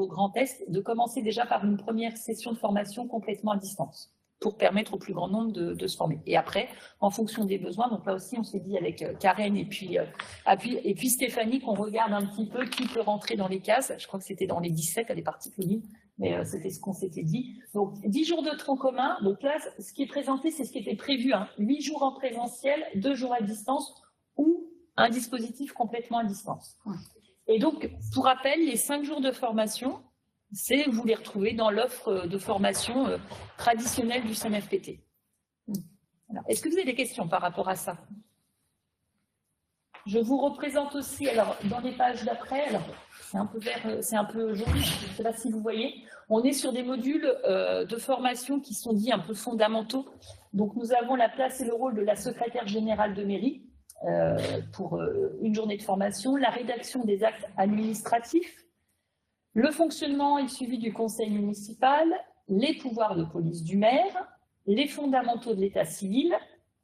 Grand Est, de commencer déjà par une première session de formation complètement à distance pour permettre au plus grand nombre de se former. Et après, en fonction des besoins, donc là aussi on s'est dit avec Karen et puis Stéphanie qu'on regarde un petit peu qui peut rentrer dans les cases. Je crois que c'était dans les 17, elle est partie Pauline. Mais c'était ce qu'on s'était dit. Donc, 10 jours de tronc commun. Donc là, ce qui est présenté, c'est ce qui était prévu. 8 jours en présentiel, 2 jours à distance ou un dispositif complètement à distance. Et donc, pour rappel, les 5 jours de formation, vous les retrouvez dans l'offre de formation traditionnelle du CNFPT. Voilà. Est-ce que vous avez des questions par rapport à ça? Je vous représente aussi, alors dans les pages d'après, alors c'est un peu vert, c'est un peu jaune, je ne sais pas si vous voyez, on est sur des modules de formation qui sont dits un peu fondamentaux. Donc nous avons la place et le rôle de la secrétaire générale de mairie pour une journée de formation, la rédaction des actes administratifs, le fonctionnement et le suivi du conseil municipal, les pouvoirs de police du maire, les fondamentaux de l'état civil,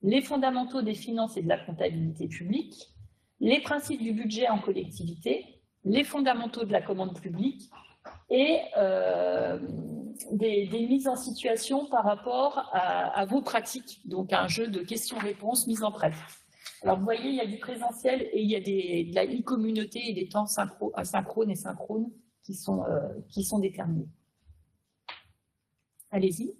les fondamentaux des finances et de la comptabilité publique, les principes du budget en collectivité, les fondamentaux de la commande publique et des mises en situation par rapport à vos pratiques, donc un jeu de questions-réponses mises en pratique. Alors vous voyez, il y a du présentiel et il y a de la e-communauté et des temps asynchrones et synchrones qui sont déterminés. Allez-y.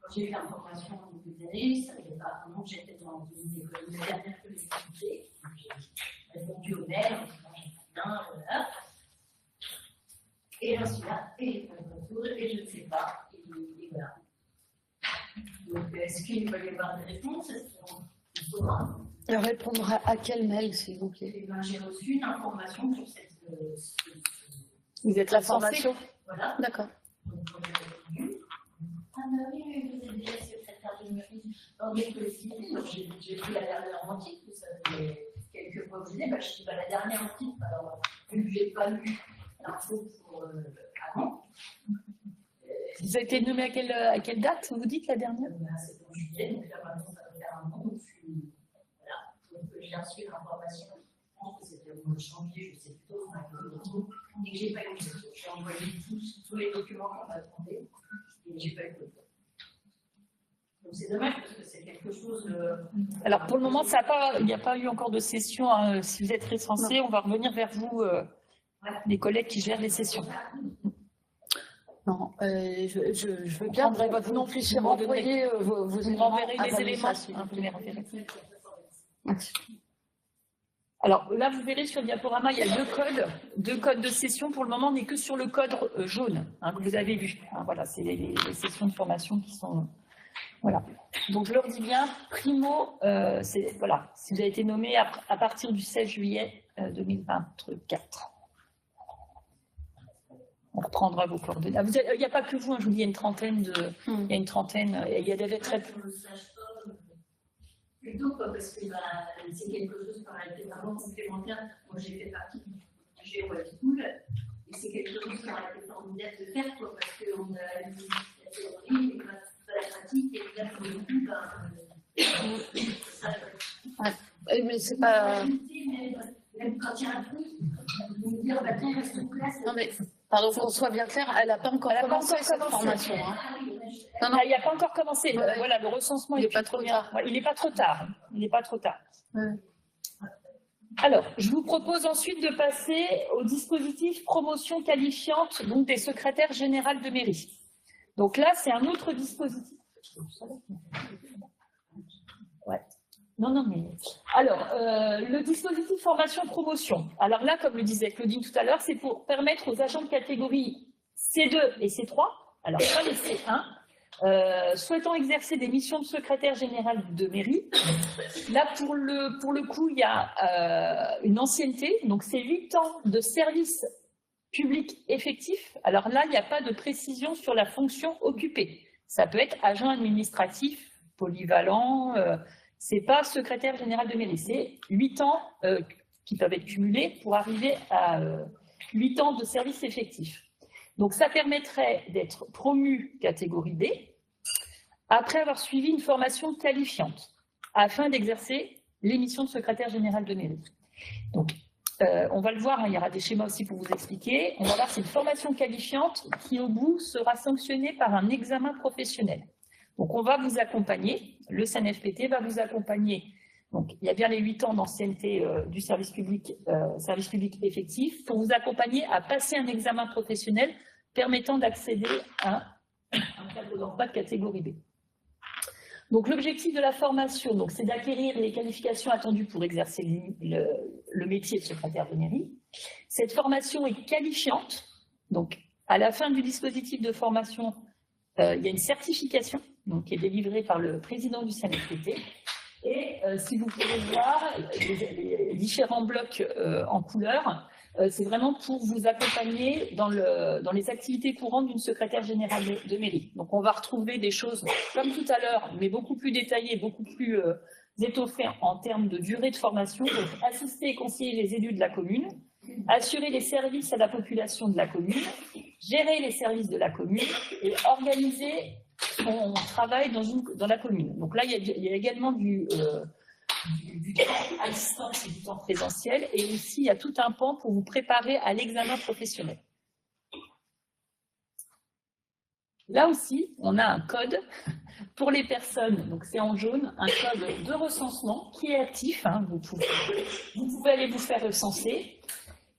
Quand j'ai eu la formation en début d'année, ça n'avait pas vraiment que j'étais dans une école de dernière collectivité. J'ai répondu au mail en disant j'ai bien, voilà. Et j'en suis là, et j'ai pas de retour, et je ne sais pas, et voilà. Donc, est-ce qu'il va y avoir des réponses? Il faudra. Répondre à quel mail, s'il vous plaît? Eh ben, j'ai reçu une information sur cette. Vous êtes la formation? Voilà. D'accord. Donc, ah bah oui, mais vous êtes déjà secrétaire de mairie dans les collectivités. Donc j'ai pris la dernière antique, ça fait quelques mois que je l'ai. Bah, je dis bah, la dernière antique, alors vu que je n'ai pas lu l'info pour avant. Vous avez été nommé à quelle date, vous dites, la dernière? C'est en juillet, donc là maintenant ça va faire un an. Donc, voilà. Donc j'ai reçu l'information, je pense que c'était au mois de janvier, je sais plutôt, et que j'ai pas eu. J'ai envoyé tous les documents qu'on m'a demandé. Et j'ai pas eu de retour. Donc c'est dommage parce que c'est quelque chose de... Alors pour le moment, il n'y a pas eu encore de session. Hein. Si vous êtes récensé, on va revenir vers vous, les collègues qui gèrent les sessions. Non, je veux bien que vous puissiez renvoyer vos éléments. Les éléments. Alors là, vous verrez sur le diaporama, il y a deux codes de session. Pour le moment, on n'est que sur le code jaune que vous avez vu. Hein, voilà, c'est les sessions de formation qui sont... Voilà. Donc je leur dis bien, primo, voilà, si vous avez été nommé à partir du 16 juillet 2024. On reprendra vos coordonnées. Il n'y a pas que vous, hein, je vous dis, il y a une trentaine, il y a une trentaine, il y a des très... Plutôt parce que c'est quelque chose qui été vraiment complémentaire. Moi, j'ai fait partie du budget Wall School et c'est quelque chose qui aurait été formidable de faire parce qu'on a eu la théorie et la pratique et là, pour le coup, mais c'est pas. Même quand il y a un truc, vous dire attends, reste en classe. Non, mais pardon, qu'on soit bien clair, elle n'a pas encore commencé cette formation. Hein. Non, il n'a pas encore commencé. Ouais. Voilà, le recensement il n'est pas trop tard. Ouais, il n'est pas trop tard. Il n'est pas trop tard. Ouais. Alors, je vous propose ensuite de passer au dispositif promotion qualifiante donc des secrétaires générales de mairie. Donc là, c'est un autre dispositif. Ouais. Non, mais... Alors, le dispositif formation-promotion. Alors là, comme le disait Claudine tout à l'heure, c'est pour permettre aux agents de catégorie C2 et C3, alors pas les C1, souhaitant exercer des missions de secrétaire général de mairie. Là, pour le coup, il y a une ancienneté, donc c'est 8 ans de service public effectif. Alors là, il n'y a pas de précision sur la fonction occupée. Ça peut être agent administratif, polyvalent, c'est pas secrétaire général de mairie, c'est 8 ans qui peuvent être cumulés pour arriver à 8 ans de service effectif. Donc ça permettrait d'être promu catégorie B après avoir suivi une formation qualifiante afin d'exercer les missions de secrétaire général de mairie. Donc on va le voir, hein, il y aura des schémas aussi pour vous expliquer. On va voir, c'est une formation qualifiante qui au bout sera sanctionnée par un examen professionnel. Donc on va vous accompagner, le CNFPT va vous accompagner. Donc il y a bien les 8 ans d'ancienneté du service public effectif pour vous accompagner à passer un examen professionnel permettant d'accéder à un cadre d'emploi de catégorie B. Donc l'objectif de la formation, donc, c'est d'acquérir les qualifications attendues pour exercer le métier de secrétaire de mairie. Cette formation est qualifiante. Donc à la fin du dispositif de formation, il y a une certification donc, qui est délivré par le président du CNFPT. Et si vous pouvez voir les différents blocs en couleur, c'est vraiment pour vous accompagner dans les activités courantes d'une secrétaire générale de mairie. Donc on va retrouver des choses comme tout à l'heure, mais beaucoup plus détaillées, beaucoup plus étoffées en termes de durée de formation. Donc assister et conseiller les élus de la commune, assurer les services à la population de la commune, gérer les services de la commune et organiser son travail dans la commune. Donc là, il y a également du temps à distance et du temps présentiel, et aussi il y a tout un pan pour vous préparer à l'examen professionnel. Là aussi, on a un code pour les personnes, donc c'est en jaune, un code de recensement qui est actif, hein, vous pouvez aller vous faire recenser.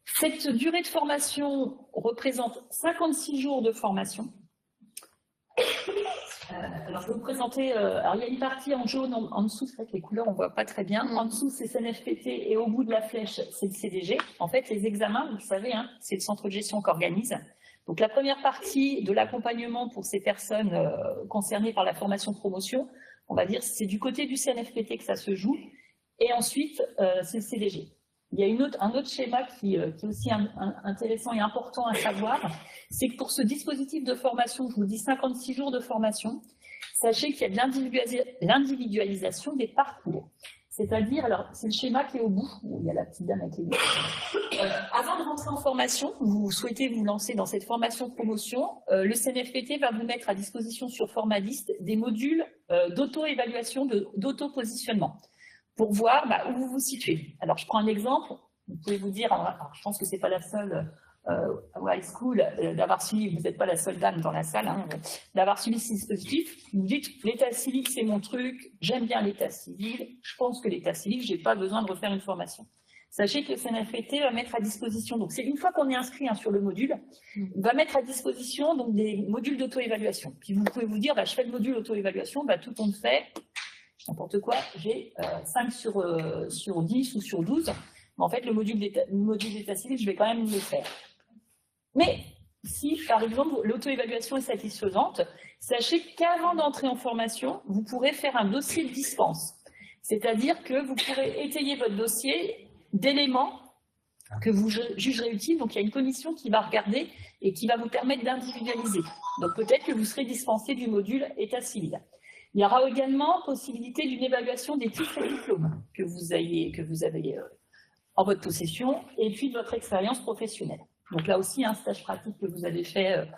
Cette durée de formation représente 56 jours de formation. Alors, je vais vous présenter, alors il y a une partie en jaune en dessous, c'est vrai que les couleurs on ne voit pas très bien. En dessous, c'est CNFPT et au bout de la flèche, c'est le CDG. En fait, les examens, vous le savez, hein, c'est le centre de gestion qu'organise. Donc, la première partie de l'accompagnement pour ces personnes concernées par la formation-promotion, on va dire, c'est du côté du CNFPT que ça se joue. Et ensuite, c'est le CDG. Il y a un autre schéma qui est aussi intéressant et important à savoir, c'est que pour ce dispositif de formation, je vous dis 56 jours de formation, sachez qu'il y a de l'individualisation des parcours. C'est-à-dire, alors c'est le schéma qui est au bout, où il y a la petite dame avec les yeux. Avant de rentrer en formation, vous souhaitez vous lancer dans cette formation de promotion, le CNFPT va vous mettre à disposition sur Formaliste des modules d'auto-évaluation, d'auto-positionnement, pour voir où vous vous situez. Alors, je prends un exemple. Vous pouvez vous dire, alors, je pense que ce n'est pas la seule high school d'avoir suivi, vous n'êtes pas la seule dame dans la salle, hein, d'avoir suivi ce dispositif. Vous dites, l'état civil, c'est mon truc, j'aime bien l'état civil, je pense que l'état civil, je n'ai pas besoin de refaire une formation. Sachez que le CNFPT va mettre à disposition, donc c'est une fois qu'on est inscrit sur le module, va mettre à disposition donc, des modules d'auto-évaluation. Puis vous pouvez vous dire, je fais le module auto-évaluation, tout compte fait, n'importe quoi, j'ai 5 sur 10 ou sur 12. Mais en fait, le module d'état civil, je vais quand même le faire. Mais si, par exemple, l'auto-évaluation est satisfaisante, sachez qu'avant d'entrer en formation, vous pourrez faire un dossier de dispense. C'est-à-dire que vous pourrez étayer votre dossier d'éléments que vous jugerez utiles. Donc, il y a une commission qui va regarder et qui va vous permettre d'individualiser. Donc, peut-être que vous serez dispensé du module état civil. Il y aura également possibilité d'une évaluation des titres et diplômes que vous avez en votre possession, et puis de votre expérience professionnelle. Donc là aussi, un stage pratique que vous avez fait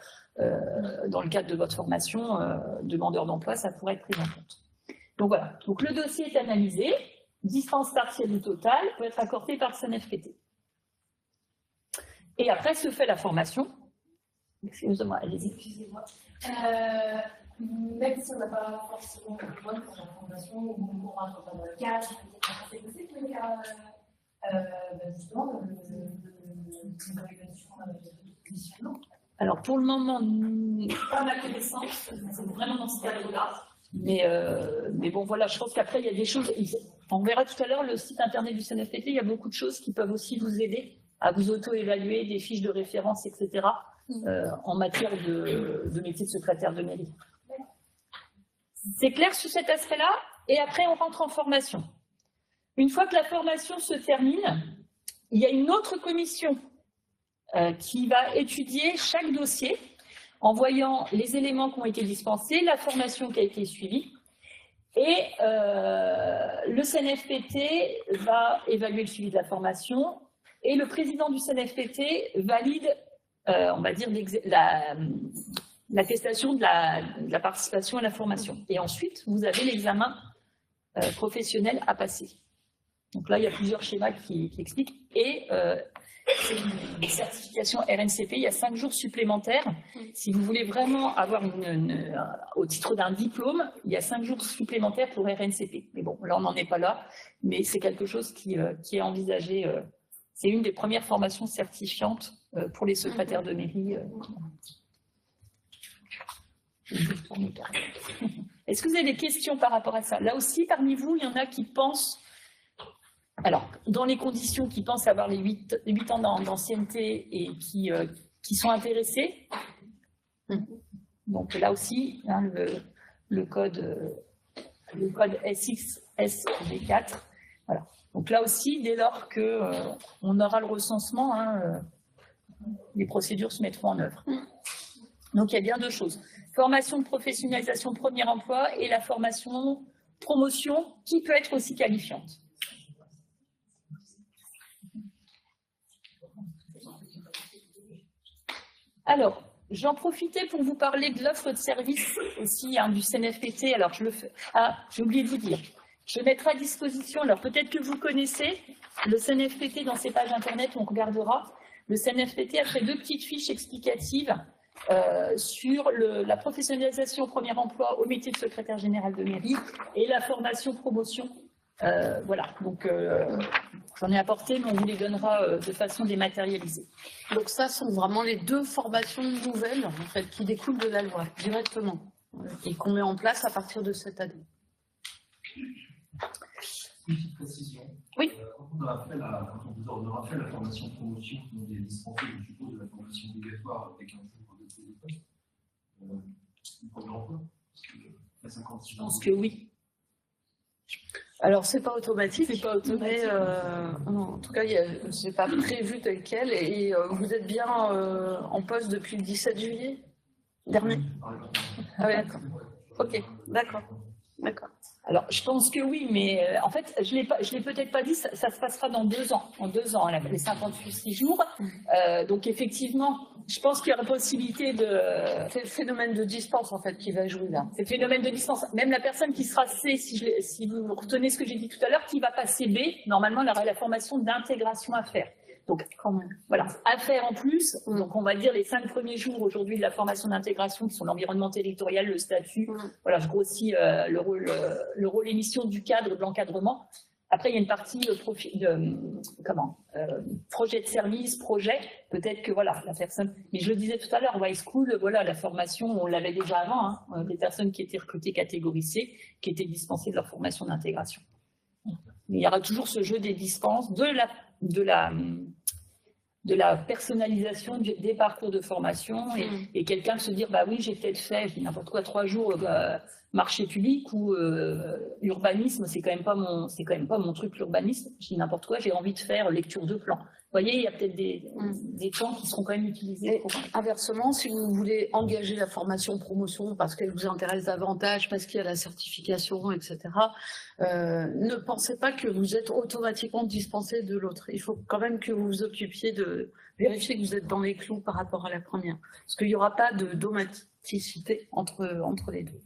dans le cadre de votre formation, demandeur d'emploi, ça pourrait être pris en compte. Donc voilà, donc le dossier est analysé, dispense partielle ou totale peut être accordée par le CNFPT. Et après se fait la formation. Excusez-moi, allez-y. Excusez-moi. Même si on n'a pas forcément besoin de faire la formation ou on rentre dans le cadre, c'est possible de faire justement l'évaluation de positionnement. Alors pour le moment, pas à ma connaissance, c'est vraiment dans ce cadre-là. Mais bon, voilà, je pense qu'après, il y a des choses. On verra tout à l'heure le site internet du CNFPT, il y a beaucoup de choses qui peuvent aussi vous aider à vous auto-évaluer, des fiches de référence, etc., en matière de métier de secrétaire de mairie. C'est clair sur cet aspect-là, et après, on rentre en formation. Une fois que la formation se termine, il y a une autre commission qui va étudier chaque dossier en voyant les éléments qui ont été dispensés, la formation qui a été suivie, et le CNFPT va évaluer le suivi de la formation, et le président du CNFPT valide, on va dire, l'attestation de la participation à la formation. Et ensuite, vous avez l'examen professionnel à passer. Donc là, il y a plusieurs schémas qui expliquent. Et les certifications RNCP, il y a 5 jours supplémentaires. Si vous voulez vraiment avoir au titre d'un diplôme, il y a 5 jours supplémentaires pour RNCP. Mais bon, là, on n'en est pas là. Mais c'est quelque chose qui est envisagé. C'est une des premières formations certifiantes pour les secrétaires de mairie. Est-ce que vous avez des questions par rapport à ça? Là aussi, parmi vous, il y en a qui pensent, alors, dans les conditions, qui pensent avoir les 8 ans d'ancienneté et qui sont intéressés. Donc là aussi, hein, le code SXSV4. Voilà. Donc là aussi, dès lors qu'on aura le recensement, les procédures se mettront en œuvre. Donc il y a bien deux choses. Formation de professionnalisation premier emploi et la formation promotion qui peut être aussi qualifiante. Alors, j'en profitais pour vous parler de l'offre de service aussi du CNFPT. Alors, je le fais. Ah, j'ai oublié de vous dire. Je mettrai à disposition, alors peut-être que vous connaissez le CNFPT dans ses pages internet, on regardera. Le CNFPT a fait 2 petites fiches explicatives sur la professionnalisation au premier emploi au métier de secrétaire général de mairie et la formation promotion. Voilà, donc j'en ai apporté, mais on vous les donnera de façon dématérialisée. Donc ça sont vraiment les 2 formations nouvelles en fait, qui découlent de la loi directement et qu'on met en place à partir de cette année. Une petite précision. Oui. Quand on vous aura fait la formation promotion qui nous est dispensée, je suppose, de la formation obligatoire avec un jour de téléphone, du premier emploi, je pense que oui. Alors, c'est pas automatique, mais en tout cas, c'est pas prévu tel quel. Et vous êtes bien en poste depuis le 17 juillet dernier? Ah oui, d'accord. Ok, d'accord. D'accord. Alors, je pense que oui, mais en fait, je l'ai peut-être pas dit, ça se passera dans 2 ans. En 2 ans, les 56 jours. Donc, effectivement, je pense qu'il y aura possibilité de... C'est le phénomène de dispense, en fait, qui va jouer là. C'est le phénomène de dispense. Même la personne qui sera C, si vous retenez ce que j'ai dit tout à l'heure, qui va passer B, normalement, elle aura la formation d'intégration à faire. Donc, quand même, voilà, à faire en plus. Donc, on va dire les 5 premiers jours aujourd'hui de la formation d'intégration qui sont l'environnement territorial, le statut. Voilà, je grossis le rôle et mission du cadre, de l'encadrement. Après, il y a une partie projet de service, projet. Peut-être que voilà, la personne. Mais je le disais tout à l'heure, Wise School, voilà, la formation, on l'avait déjà avant. Des personnes qui étaient recrutées catégorie C, qui étaient dispensées de leur formation d'intégration. Mais il y aura toujours ce jeu des dispenses, de la personnalisation des parcours de formation et quelqu'un se dire, bah oui, j'ai peut-être fait, je dis n'importe quoi, 3 jours marché public ou urbanisme, c'est quand même pas mon truc, l'urbanisme. Je dis n'importe quoi, j'ai envie de faire lecture de plan. Vous voyez, il y a peut-être des temps qui seront quand même utilisés. Inversement, si vous voulez engager la formation promotion parce qu'elle vous intéresse davantage, parce qu'il y a la certification, etc., ne pensez pas que vous êtes automatiquement dispensé de l'autre. Il faut quand même que vous vous occupiez de vérifier que vous êtes dans les clous par rapport à la première. Parce qu'il n'y aura pas de domaticité entre les deux.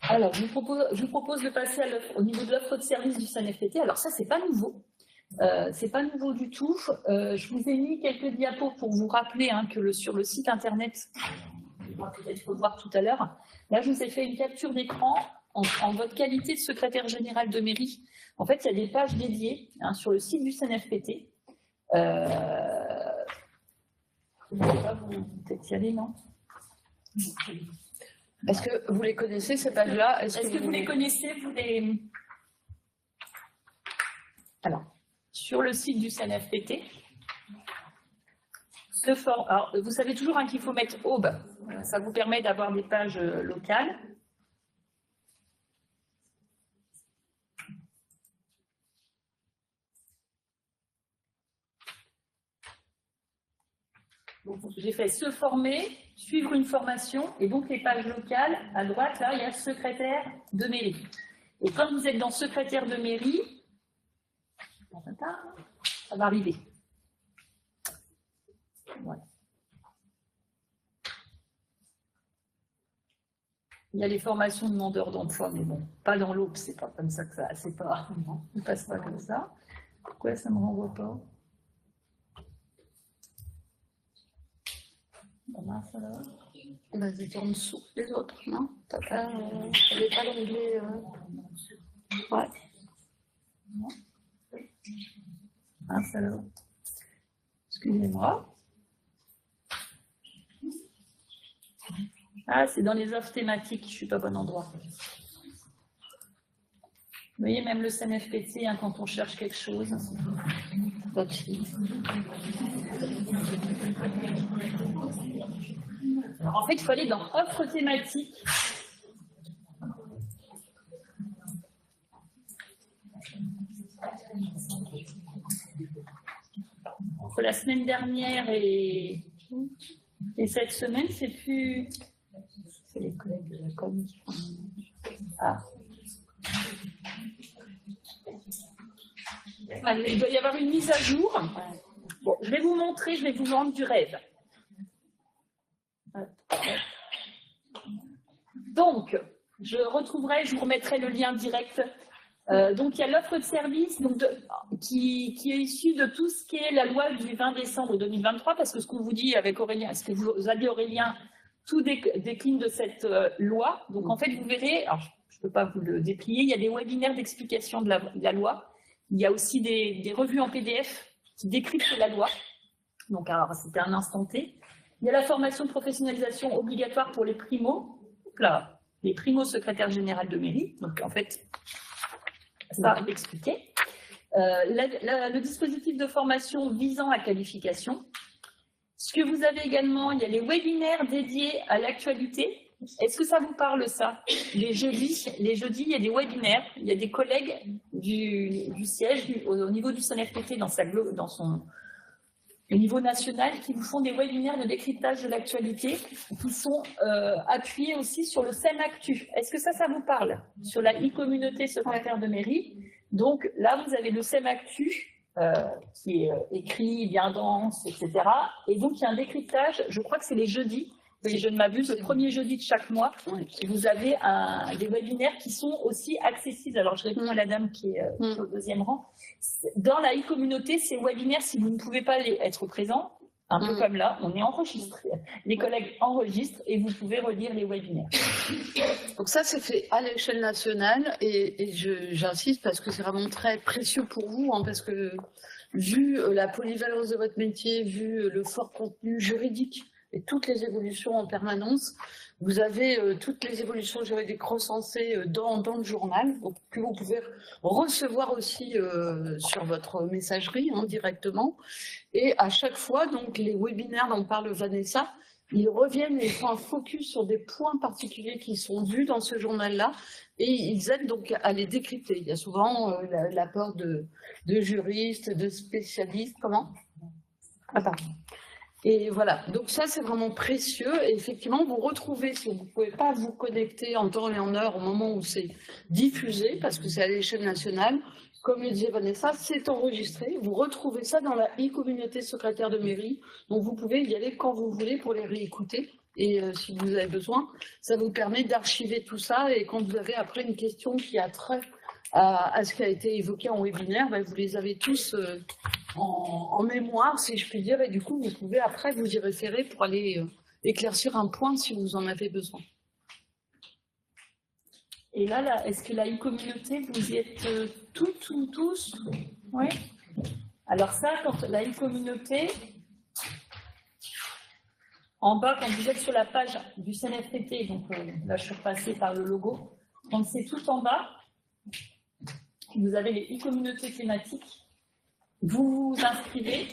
Alors, je vous propose de passer au niveau de l'offre de service du CNFPT. Alors ça, c'est pas nouveau. C'est pas nouveau du tout. Je vous ai mis quelques diapos pour vous rappeler que sur le site internet, peut-être faut le voir tout à l'heure. Là, je vous ai fait une capture d'écran en votre qualité de secrétaire général de mairie. En fait, il y a des pages dédiées sur le site du CNFPT. Vous ne pouvez pas peut-être y aller, non? Est-ce que vous les connaissez, ces pages-là? Est-ce que vous les connaissez, Alors, sur le site du CNFPT, alors, vous savez toujours qu'il faut mettre Aube. Ça vous permet d'avoir des pages locales. J'ai fait se former, suivre une formation, et donc les pages locales, à droite, là, il y a secrétaire de mairie. Et quand vous êtes dans secrétaire de mairie, ça va arriver. Voilà. Il y a les formations demandeurs d'emploi, mais bon, pas dans l'Aube, c'est pas comme ça que ça, c'est pas, non, on ne passe pas comme ça. Pourquoi ça ne me renvoie pas? Vas-y, en dessous les autres, non? Elle n'est pas l'onglet. Ouais. Alors. Excusez-moi. Ah, c'est dans les offres thématiques, je ne suis pas au bon endroit. Vous voyez, même le CNFPT, quand on cherche quelque chose. Alors, en fait, il faut aller dans offre thématique. Entre la semaine dernière et cette semaine, c'est plus... C'est les collègues de la com qui font... Ah. Il doit y avoir une mise à jour. Bon, je vais vous montrer, je vais vous vendre du rêve. Donc, je vous remettrai le lien direct. Donc, il y a l'offre de service qui est issue de tout ce qui est la loi du 20 décembre 2023, parce que ce qu'on vous dit avec Aurélien, ce que vous a dit Aurélien, tout décline de cette loi. Donc, en fait, vous verrez, alors je ne peux pas vous le déplier, il y a des webinaires d'explication de la loi. Il y a aussi des revues en PDF qui décryptent la loi. Donc, alors, c'était un instant T. Il y a la formation de professionnalisation obligatoire pour les primos. Là, les primos secrétaires généraux de mairie. Donc, en fait, ça, expliqué. Le dispositif de formation visant la qualification. Ce que vous avez également, il y a les webinaires dédiés à l'actualité. Est-ce que ça vous parle, ça? Les jeudis, il y a des webinaires. Il y a des collègues du siège au niveau du CNFPT au niveau national qui vous font des webinaires de décryptage de l'actualité qui sont appuyés aussi sur le SEMactu. Est-ce que ça vous parle? Sur la e-communauté secrétaire de mairie. Donc là, vous avez le SEMactu qui est écrit, bien dense, etc. Et donc, il y a un décryptage, je crois que c'est les jeudis, si je ne m'abuse, le premier jeudi de chaque mois. Et vous avez des webinaires qui sont aussi accessibles. Alors, je réponds à la dame qui est au deuxième rang. Dans la e-communauté, ces webinaires, si vous ne pouvez pas être présent, un peu comme là, on est enregistré. Les collègues enregistrent et vous pouvez relire les webinaires. Donc ça, c'est fait à l'échelle nationale et j'insiste parce que c'est vraiment très précieux pour vous, hein, parce que vu la polyvalence de votre métier, vu le fort contenu juridique et toutes les évolutions en permanence, vous avez toutes les évolutions juridiques recensées dans le journal, donc, que vous pouvez recevoir aussi sur votre messagerie directement. Et à chaque fois, donc, les webinaires dont parle Vanessa, ils reviennent et font un focus sur des points particuliers qui sont vus dans ce journal-là et ils aident donc à les décrypter. Il y a souvent l'apport de juristes, de spécialistes. Comment? Ah, pardon. Et voilà, donc ça c'est vraiment précieux et effectivement vous retrouvez, si vous ne pouvez pas vous connecter en temps et en heure au moment où c'est diffusé, parce que c'est à l'échelle nationale, comme le disait Vanessa, c'est enregistré, vous retrouvez ça dans la e-communauté secrétaire de mairie, donc vous pouvez y aller quand vous voulez pour les réécouter et si vous avez besoin, ça vous permet d'archiver tout ça et quand vous avez après une question qui a trait à ce qui a été évoqué en webinaire, vous les avez tous en mémoire, si je puis dire, et du coup, vous pouvez après vous y référer pour aller éclaircir un point si vous en avez besoin. Et là est-ce que la e-communauté, vous y êtes tous? Oui. Alors ça, quand la e-communauté, en bas, quand vous êtes sur la page du CNFPT, donc là, je suis repassée par le logo, quand c'est tout en bas, vous avez les e-communautés thématiques. Vous vous inscrivez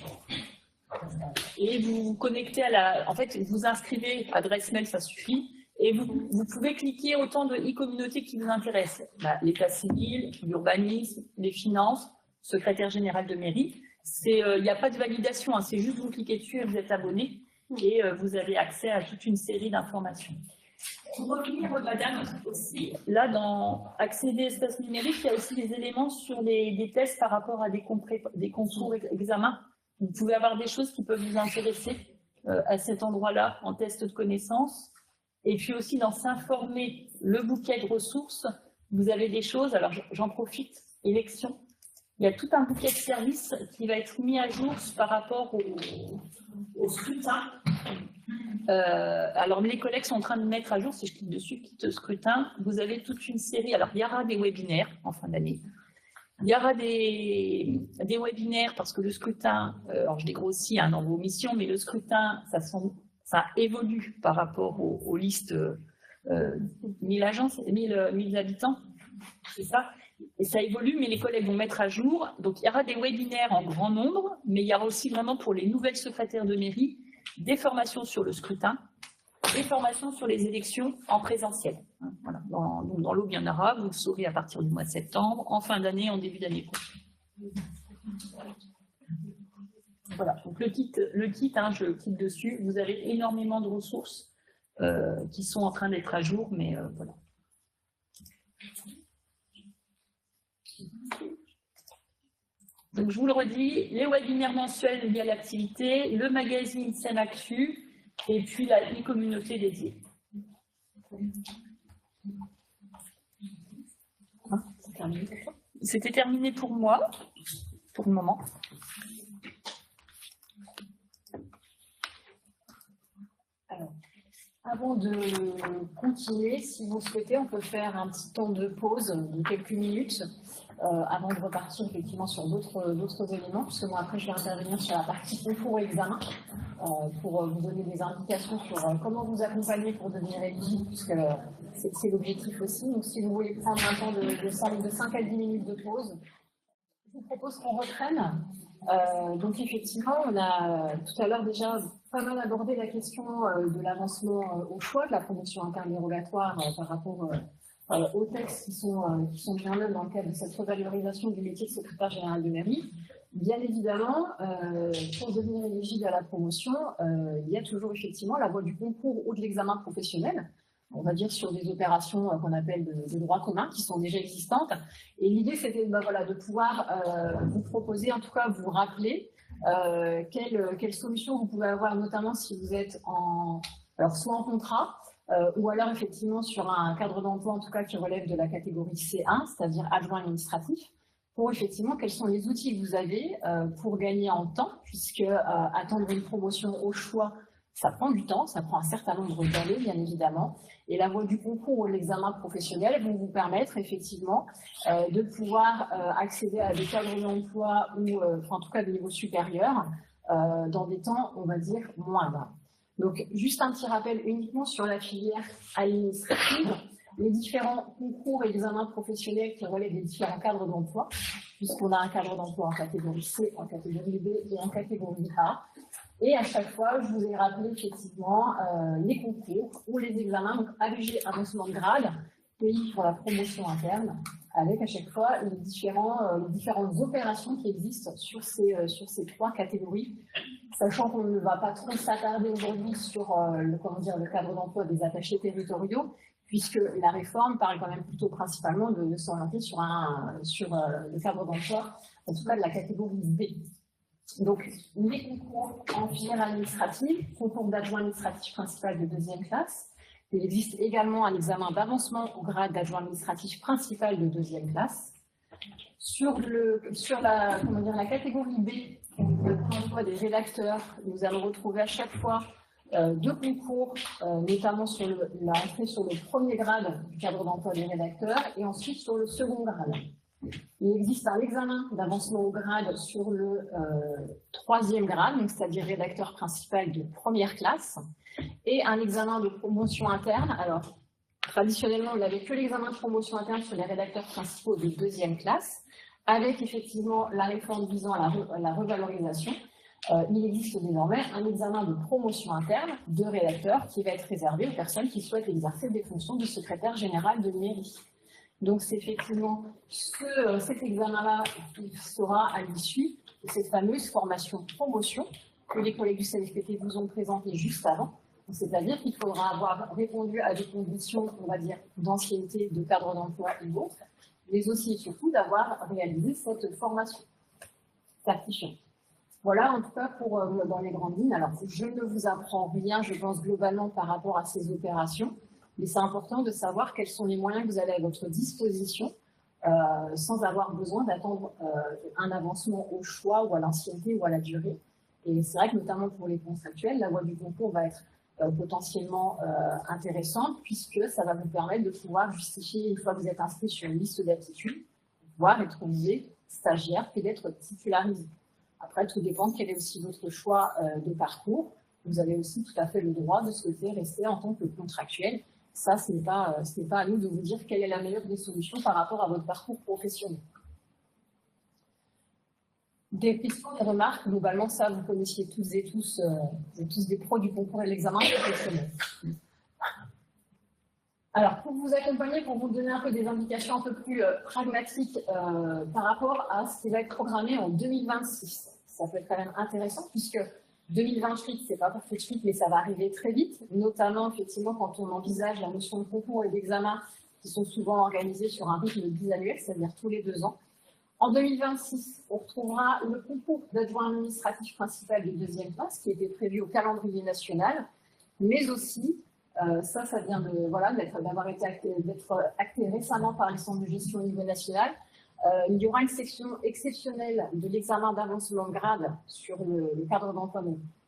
et vous vous connectez en fait, vous inscrivez, adresse mail, ça suffit, et vous pouvez cliquer autant de e-communautés qui vous intéressent. L'état civil, l'urbanisme, les finances, secrétaire général de mairie. Il n'y a pas de validation, c'est juste vous cliquez dessus et vous êtes abonné et vous avez accès à toute une série d'informations. Pour revenir, madame, aussi, là, dans accéder à espace numérique, il y a aussi des éléments sur des tests par rapport à des concours examens. Vous pouvez avoir des choses qui peuvent vous intéresser à cet endroit-là, en test de connaissances. Et puis aussi, dans s'informer, le bouquet de ressources, vous avez des choses, alors j'en profite, élection. Il y a tout un bouquet de services qui va être mis à jour par rapport au scrutin. Alors, les collègues sont en train de mettre à jour, si je clique dessus, quitte scrutin, vous avez toute une série. Alors, il y aura des webinaires en fin d'année. Il y aura des webinaires parce que le scrutin, alors je dégrossis dans vos missions, mais le scrutin, ça évolue par rapport aux listes 1000 agences, 1000 habitants, c'est ça? Et ça évolue, mais les collègues vont mettre à jour. Donc, il y aura des webinaires en grand nombre, mais il y aura aussi vraiment pour les nouvelles secrétaires de mairie des formations sur le scrutin et formation sur les élections en présentiel. Voilà. Dans l'Aube, il y en aura, vous le saurez à partir du mois de septembre, en fin d'année, en début d'année prochaine. Voilà, donc le kit, je clique dessus, vous avez énormément de ressources qui sont en train d'être à jour, mais voilà. Donc je vous le redis, les webinaires mensuels liés à l'activité, le magazine SEM Actu, et puis les communautés dédiées. C'était terminé pour moi, pour le moment. Alors, avant de continuer, si vous souhaitez, on peut faire un petit temps de pause de quelques minutes avant de repartir effectivement sur d'autres éléments, puisque moi après je vais intervenir sur la partie concours et examen pour vous donner des indications sur comment vous accompagner pour devenir éligible, puisque c'est l'objectif aussi. Donc si vous voulez prendre un temps de 5 à 10 minutes de pause, je vous propose qu'on reprenne. Donc effectivement, on a tout à l'heure déjà pas mal abordé la question de l'avancement au choix, de la promotion interne dérogatoire par rapport aux textes qui sont mis en œuvre dans le cadre de cette revalorisation du métier de secrétaire général de mairie. Bien évidemment, pour devenir éligible à la promotion, il y a toujours effectivement la voie du concours ou de l'examen professionnel, on va dire sur des opérations qu'on appelle de droit commun, qui sont déjà existantes. Et l'idée, c'était de pouvoir vous proposer, en tout cas vous rappeler quelles solutions vous pouvez avoir, notamment si vous êtes soit en contrat, ou alors effectivement sur un cadre d'emploi, en tout cas qui relève de la catégorie C1, c'est-à-dire adjoint administratif, pour effectivement quels sont les outils que vous avez pour gagner en temps, puisque attendre une promotion au choix, ça prend du temps, ça prend un certain nombre d'années, bien évidemment. Et la voie du concours ou l'examen professionnel vont vous permettre effectivement de pouvoir accéder à des cadres d'emploi ou en tout cas de niveau supérieur dans des temps, on va dire, moindres. Donc, juste un petit rappel uniquement sur la filière administrative, les différents concours et examens professionnels qui relèvent des différents cadres d'emploi, puisqu'on a un cadre d'emploi en catégorie C, en catégorie B et en catégorie A. Et à chaque fois, je vous ai rappelé effectivement les concours ou les examens, donc AVG, avancement de grade, pays pour la promotion interne, avec à chaque fois les différentes opérations qui existent sur ces trois catégories, sachant qu'on ne va pas trop s'attarder aujourd'hui sur le cadre d'emploi des attachés territoriaux, puisque la réforme parle quand même plutôt principalement de s'orienter sur le cadre d'emploi, en tout cas de la catégorie B. Donc, les concours en filière administrative, concours d'adjoint administratif principal de 2e classe. Il existe également un examen d'avancement au grade d'adjoint administratif principal de 2e classe. Sur la catégorie B, l'emploi des rédacteurs, nous allons retrouver à chaque fois deux concours, notamment sur l'entrée sur le premier grade du cadre d'emploi des rédacteurs et ensuite sur le second grade. Il existe un examen d'avancement au grade sur le 3e grade, c'est-à-dire rédacteur principal de 1re classe, et un examen de promotion interne. Alors, traditionnellement, il n'y avait que l'examen de promotion interne sur les rédacteurs principaux de 2e classe, avec effectivement la réforme visant à la revalorisation. Il existe désormais un examen de promotion interne de rédacteur qui va être réservé aux personnes qui souhaitent exercer des fonctions de secrétaire général de mairie. Donc, c'est effectivement cet examen-là qui sera à l'issue de cette fameuse formation promotion que les collègues du CNFPT vous ont présentée juste avant. C'est-à-dire qu'il faudra avoir répondu à des conditions, on va dire, d'ancienneté, de cadre d'emploi et d'autres, mais aussi et surtout d'avoir réalisé cette formation certifiante. Voilà, en tout cas, dans les grandes lignes. Alors, je ne vous apprends rien, je pense, globalement par rapport à ces opérations. Mais c'est important de savoir quels sont les moyens que vous avez à votre disposition sans avoir besoin d'attendre un avancement au choix ou à l'ancienneté ou à la durée. Et c'est vrai que notamment pour les contractuels, la voie du concours va être potentiellement intéressante puisque ça va vous permettre de pouvoir justifier, une fois que vous êtes inscrit sur une liste d'aptitudes, de pouvoir être nommé stagiaire puis d'être titularisé. Après, tout dépend de quel est aussi votre choix de parcours. Vous avez aussi tout à fait le droit de souhaiter rester en tant que contractuel. Ça, ce n'est pas à nous de vous dire quelle est la meilleure des solutions par rapport à votre parcours professionnel. Des questions, des remarques, globalement, ça, vous connaissiez toutes et tous, vous êtes tous des pros du concours et de l'examen professionnel. Alors, pour vous accompagner, pour vous donner un peu des indications un peu plus pragmatiques par rapport à ce qui va être programmé en 2026, ça peut être quand même intéressant puisque 2028, c'est pas pour tout de suite, mais ça va arriver très vite, notamment effectivement quand on envisage la notion de concours et d'examen qui sont souvent organisés sur un rythme bisannuel, c'est-à-dire tous les 2 ans. En 2026, on retrouvera le concours d'adjoint administratif principal de 2e classe qui était prévu au calendrier national, mais aussi, ça vient d'avoir été acté récemment par les centres de gestion au niveau national. Il y aura une section exceptionnelle de l'examen d'avancement de grade sur le cadre d'emploi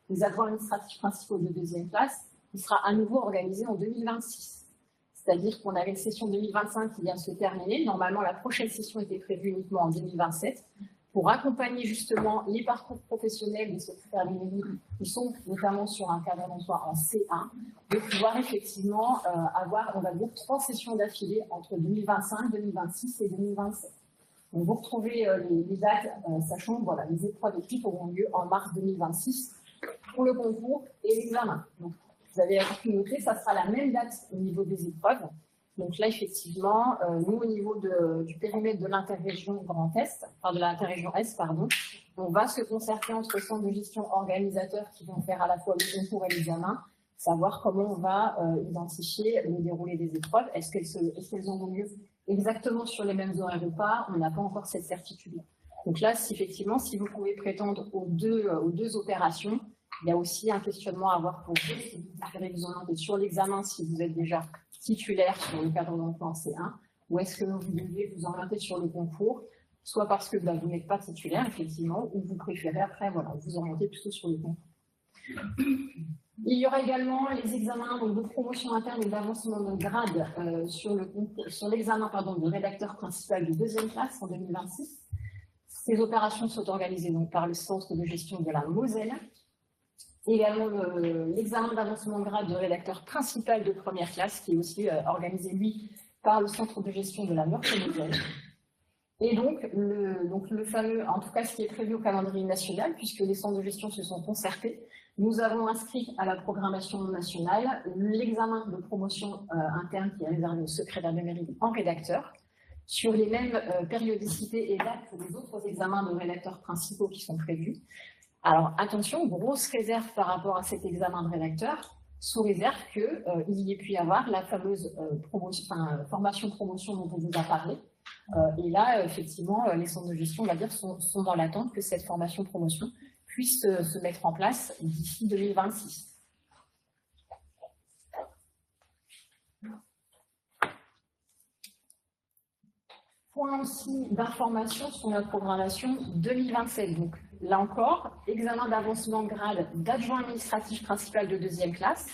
des adjoints administratifs principaux de 2e classe, qui sera à nouveau organisée en 2026. C'est-à-dire qu'on avait une session 2025 qui vient de se terminer. Normalement, la prochaine session était prévue uniquement en 2027 pour accompagner justement les parcours professionnels des secrétaires de mairie qui sont notamment sur un cadre d'emploi en C1, de pouvoir effectivement avoir, on va dire, 3 sessions d'affilée entre 2025, 2026 et 2027. Donc vous retrouvez les dates, sachant que voilà, les épreuves écrites auront lieu en mars 2026 pour le concours et l'examen. Donc, vous avez pu noter, ça sera la même date au niveau des épreuves. Donc là, effectivement, nous, au niveau du périmètre de l'interrégion Grand Est, enfin de l'interrégion Est, pardon, on va se concerter entre centres de gestion organisateurs qui vont faire à la fois le concours et l'examen, savoir comment on va identifier le déroulé des épreuves. Est-ce qu'elles auront lieu exactement sur les mêmes horaires ou pas? On n'a pas encore cette certitude-là. Donc là, effectivement, si vous pouvez prétendre aux deux opérations, il y a aussi un questionnement à avoir pour vous, si vous préférez vous orienter sur l'examen si vous êtes déjà titulaire sur le cadre d'emploi en C1, ou est-ce que vous devez vous orienter sur le concours, soit parce que vous n'êtes pas titulaire, effectivement, ou vous préférez après vous orienter plutôt sur le concours. Il y aura également les examens de promotion interne et d'avancement de grade sur l'examen de rédacteur principal de 2e classe en 2026. Ces opérations sont organisées donc, par le centre de gestion de la Moselle. Également l'examen d'avancement de grade de rédacteur principal de 1re classe, qui est aussi organisé, lui, par le centre de gestion de la Meurthe-et-Moselle. Et donc, le fameux, en tout cas, ce qui est prévu au calendrier national, puisque les centres de gestion se sont concertés, nous avons inscrit à la programmation nationale l'examen de promotion interne qui est réservé au secrétaire de mairie en rédacteur, sur les mêmes périodicités et dates que les autres examens de rédacteurs principaux qui sont prévus. Alors attention, grosse réserve par rapport à cet examen de rédacteur, sous réserve qu'il y ait pu y avoir la fameuse formation-promotion dont on vous a parlé. Et là, effectivement, les centres de gestion, on va dire, sont dans l'attente que cette formation-promotion puisse se mettre en place d'ici 2026. Point aussi d'information sur la programmation 2027. Donc, là encore, examen d'avancement de grade d'adjoint administratif principal de 2e classe,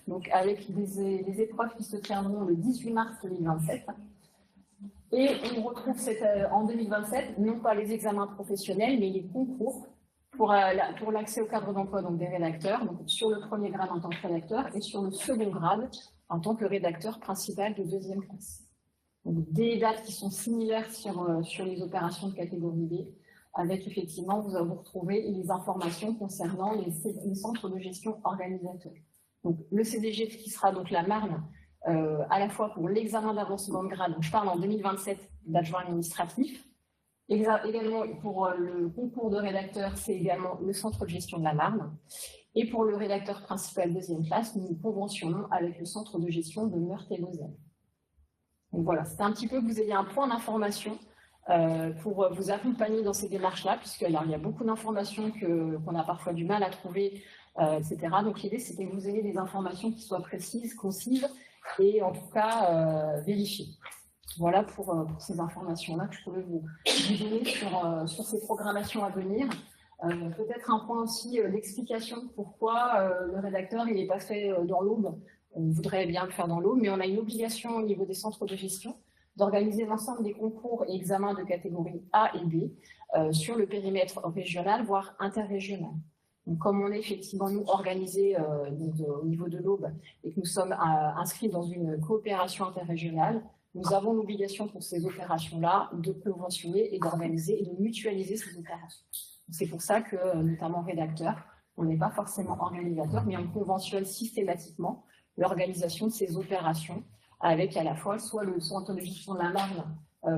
donc avec les épreuves qui se tiendront le 18 mars 2027. Et on retrouve en 2027, non pas les examens professionnels, mais les concours pour l'accès au cadre d'emploi des rédacteurs, donc sur le 1er grade en tant que rédacteur et sur le 2e grade en tant que rédacteur principal de 2e classe. Donc, des dates qui sont similaires sur les opérations de catégorie B, avec effectivement, vous retrouvez les informations concernant les centres de gestion organisateurs. Donc, le CDG qui sera donc la Marne, à la fois pour l'examen d'avancement de grade, donc je parle en 2027 d'adjoint administratif, également pour le concours de rédacteur, c'est également le centre de gestion de la Marne, et pour le rédacteur principal 2e classe, nous nous conventionnons avec le centre de gestion de Meurthe-et-Moselle. Donc voilà, c'est un petit peu que vous ayez un point d'information pour vous accompagner dans ces démarches-là, puisqu'il y a beaucoup d'informations qu'on a parfois du mal à trouver, etc. Donc l'idée, c'était que vous ayez des informations qui soient précises, concises et en tout cas vérifiées. Voilà pour ces informations-là que je pouvais vous donner sur ces programmations à venir. Peut-être un point aussi, l'explication pourquoi le rédacteur il n'est pas fait dans l'aube. On voudrait bien le faire dans l'eau, mais on a une obligation au niveau des centres de gestion d'organiser l'ensemble des concours et examens de catégorie A et B sur le périmètre régional, voire interrégional. Donc, comme on est effectivement nous organisés au niveau de l'Aube et que nous sommes inscrits dans une coopération interrégionale, nous avons l'obligation pour ces opérations-là de conventionner et d'organiser et de mutualiser ces opérations. C'est pour ça que, notamment rédacteur, on n'est pas forcément organisateur, mais on conventionne systématiquement l'organisation de ces opérations avec à la fois soit le centre de gestion de la Marne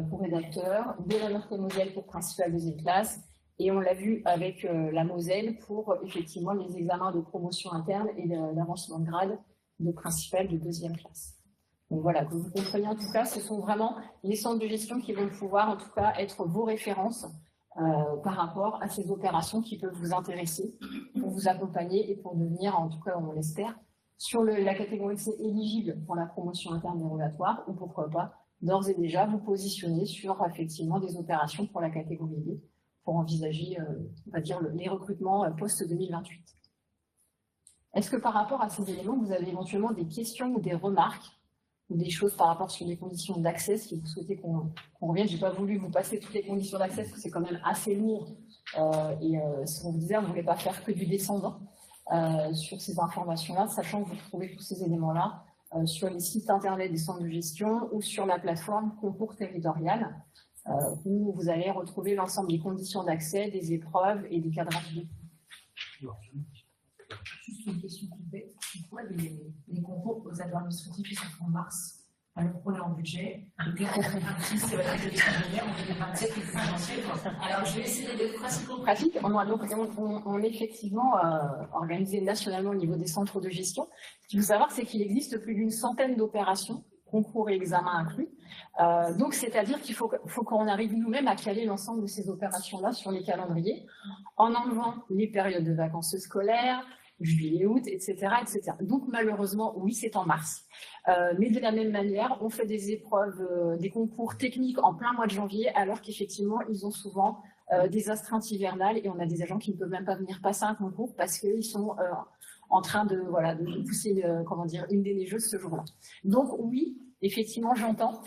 pour rédacteur, de la Meurthe-et-Moselle pour principal deuxième classe, et on l'a vu avec la Moselle pour effectivement les examens de promotion interne et d'avancement de grade de principal de deuxième classe. Donc voilà, que vous compreniez en tout cas, ce sont vraiment les centres de gestion qui vont pouvoir en tout cas être vos références par rapport à ces opérations qui peuvent vous intéresser, pour vous accompagner et pour devenir, en tout cas on l'espère, sur la catégorie C éligible pour la promotion interne dérogatoire, ou pourquoi pas, d'ores et déjà vous positionner sur effectivement des opérations pour la catégorie B, pour envisager, on va dire, les recrutements post-2028. Est-ce que par rapport à ces éléments, vous avez éventuellement des questions ou des remarques ou des choses par rapport sur les conditions d'accès, si vous souhaitez qu'on revienne? Je n'ai pas voulu vous passer toutes les conditions d'accès, parce que c'est quand même assez lourd. Ce qu'on vous disait, on ne voulait pas faire que du descendant sur ces informations-là, sachant que vous trouvez tous ces éléments-là sur les sites internet des centres de gestion ou sur la plateforme concours territorial, où vous allez retrouver l'ensemble des conditions d'accès, des épreuves et des cadrages de. Juste une question complète. Pourquoi les concours aux adjoints administratifs qui sont en mars, alors qu'on est en budget, en 2026, c'est la gestion de l'air, en 2027, il faut financer. Alors, je vais essayer d'être pratique. On est effectivement organisé nationalement au niveau des centres de gestion. Ce qu'il faut savoir, c'est qu'il existe plus d'une centaine d'opérations, concours et examens inclus. Donc, c'est-à-dire qu'il faut qu'on arrive nous-mêmes à caler l'ensemble de ces opérations-là sur les calendriers, en enlevant les périodes de vacances scolaires, juillet, août, etc., etc. Donc, malheureusement, oui, c'est en mars. Mais de la même manière, on fait des épreuves, des concours techniques en plein mois de janvier, alors qu'effectivement, ils ont souvent des astreintes hivernales et on a des agents qui ne peuvent même pas venir passer un concours parce qu'ils sont en train de pousser une déneigeuse ce jour-là. Donc, oui, effectivement, j'entends,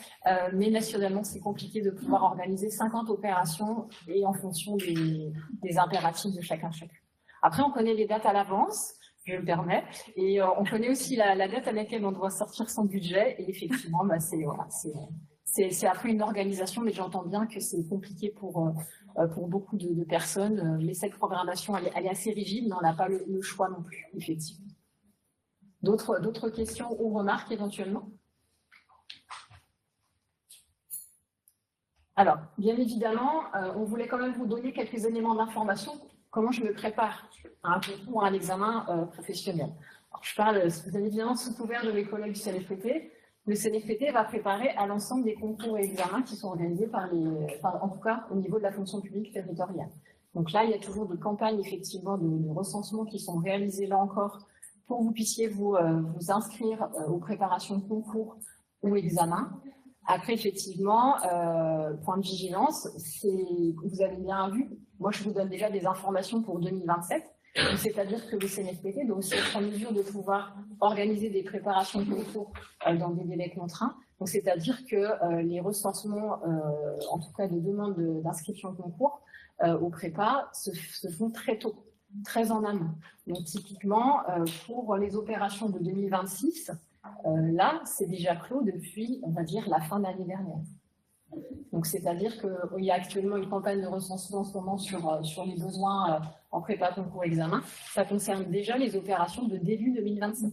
mais nationalement, c'est compliqué de pouvoir organiser 50 opérations et en fonction des impératifs de chacun. Après, on connaît les dates à l'avance, je me permets, et on connaît aussi la date à laquelle on doit sortir son budget, et effectivement, c'est après une organisation, mais j'entends bien que c'est compliqué pour beaucoup de personnes, mais cette programmation, elle est assez rigide, mais on n'a pas le choix non plus, effectivement. D'autres questions ou remarques éventuellement? Alors, bien évidemment, on voulait quand même vous donner quelques éléments d'information. Comment je me prépare à un concours ou à un examen professionnel. Alors, je parle bien évidemment sous couvert de mes collègues du CNFPT. Le CNFPT va préparer à l'ensemble des concours et examens qui sont organisés en tout cas au niveau de la fonction publique territoriale. Donc là, il y a toujours des campagnes effectivement de recensement qui sont réalisées là encore pour que vous puissiez vous inscrire aux préparations de concours ou examens. Après, effectivement, point de vigilance, vous avez bien vu, moi je vous donne déjà des informations pour 2027, c'est-à-dire que le CNFPT doit aussi être en mesure de pouvoir organiser des préparations de concours dans des délais contraints. Donc c'est-à-dire que les recensements, en tout cas de demandes d'inscription de concours au prépa, se font très tôt, très en amont. Donc typiquement, pour les opérations de 2026, là, c'est déjà clos depuis, on va dire, la fin de l'année dernière. Donc, c'est-à-dire qu'il y a actuellement une campagne de recensement en ce moment sur les besoins en prépa concours examen. Ça concerne déjà les opérations de début 2027.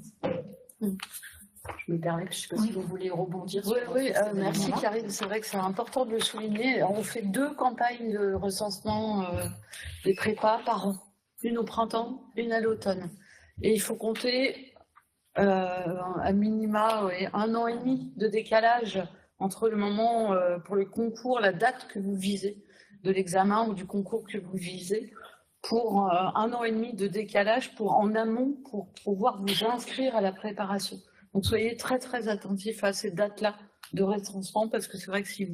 Je me permets, je ne sais pas si vous voulez rebondir. Oui, merci Karine. C'est vrai que c'est important de le souligner. On fait 2 campagnes de recensement des prépas par an. Une au printemps, une à l'automne. Et il faut compter à minima 1 an et demi de décalage entre le moment pour le concours, la date que vous visez de l'examen ou du concours que vous visez, pour 1 an et demi de décalage en amont pour pouvoir vous inscrire à la préparation. Donc soyez très très attentifs à ces dates-là de recensement, parce que c'est vrai que si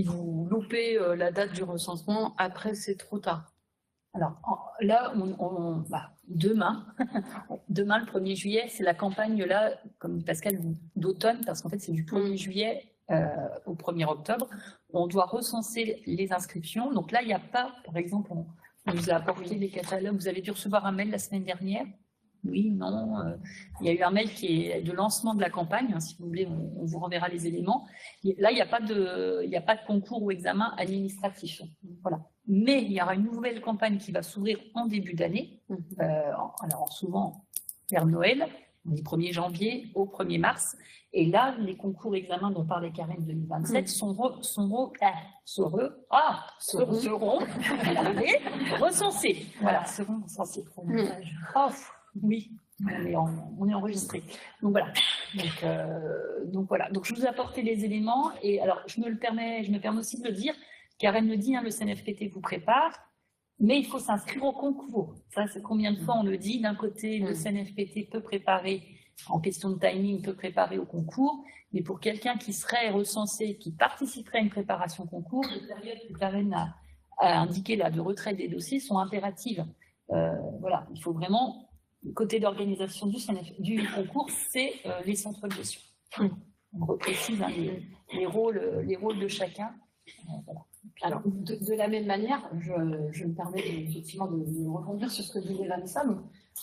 vous loupez la date du recensement, après c'est trop tard. Alors là, demain, le 1er juillet, c'est la campagne là, comme Pascal, d'automne, parce qu'en fait c'est du 1er juillet au 1er octobre. On doit recenser les inscriptions. Donc là, il n'y a pas, par exemple, on vous a apporté les catalogues. Vous avez dû recevoir un mail la semaine dernière. Oui, non. Il y a eu un mail qui est de lancement de la campagne. Si vous voulez, on vous renverra les éléments. Là, il n'y a pas de concours ou examen administratif. Voilà. Mais il y aura une nouvelle campagne qui va s'ouvrir en début d'année, alors souvent vers Noël, du 1er janvier au 1er mars. Et là, les concours examens dont parlait Karen 2027 seront recensés. Voilà, seront recensés. Oh, oui, on est enregistré. Donc voilà. Donc voilà. Donc je vous ai apporté les éléments. Et alors, je me permets aussi de le dire. Karen le dit, le CNFPT vous prépare. Mais il faut s'inscrire au concours. Ça, c'est combien de fois on le dit. D'un côté, le CNFPT peut préparer, en question de timing, peut préparer au concours. Mais pour quelqu'un qui serait recensé, qui participerait à une préparation concours, les périodes que Karen a indiquées là, de retrait des dossiers sont impératives. Voilà, il faut vraiment, côté d'organisation du concours, c'est les centres de gestion. On reprécise les rôles de chacun. Voilà. Alors, de la même manière, je me permets effectivement de rebondir sur ce que disait Vanessa.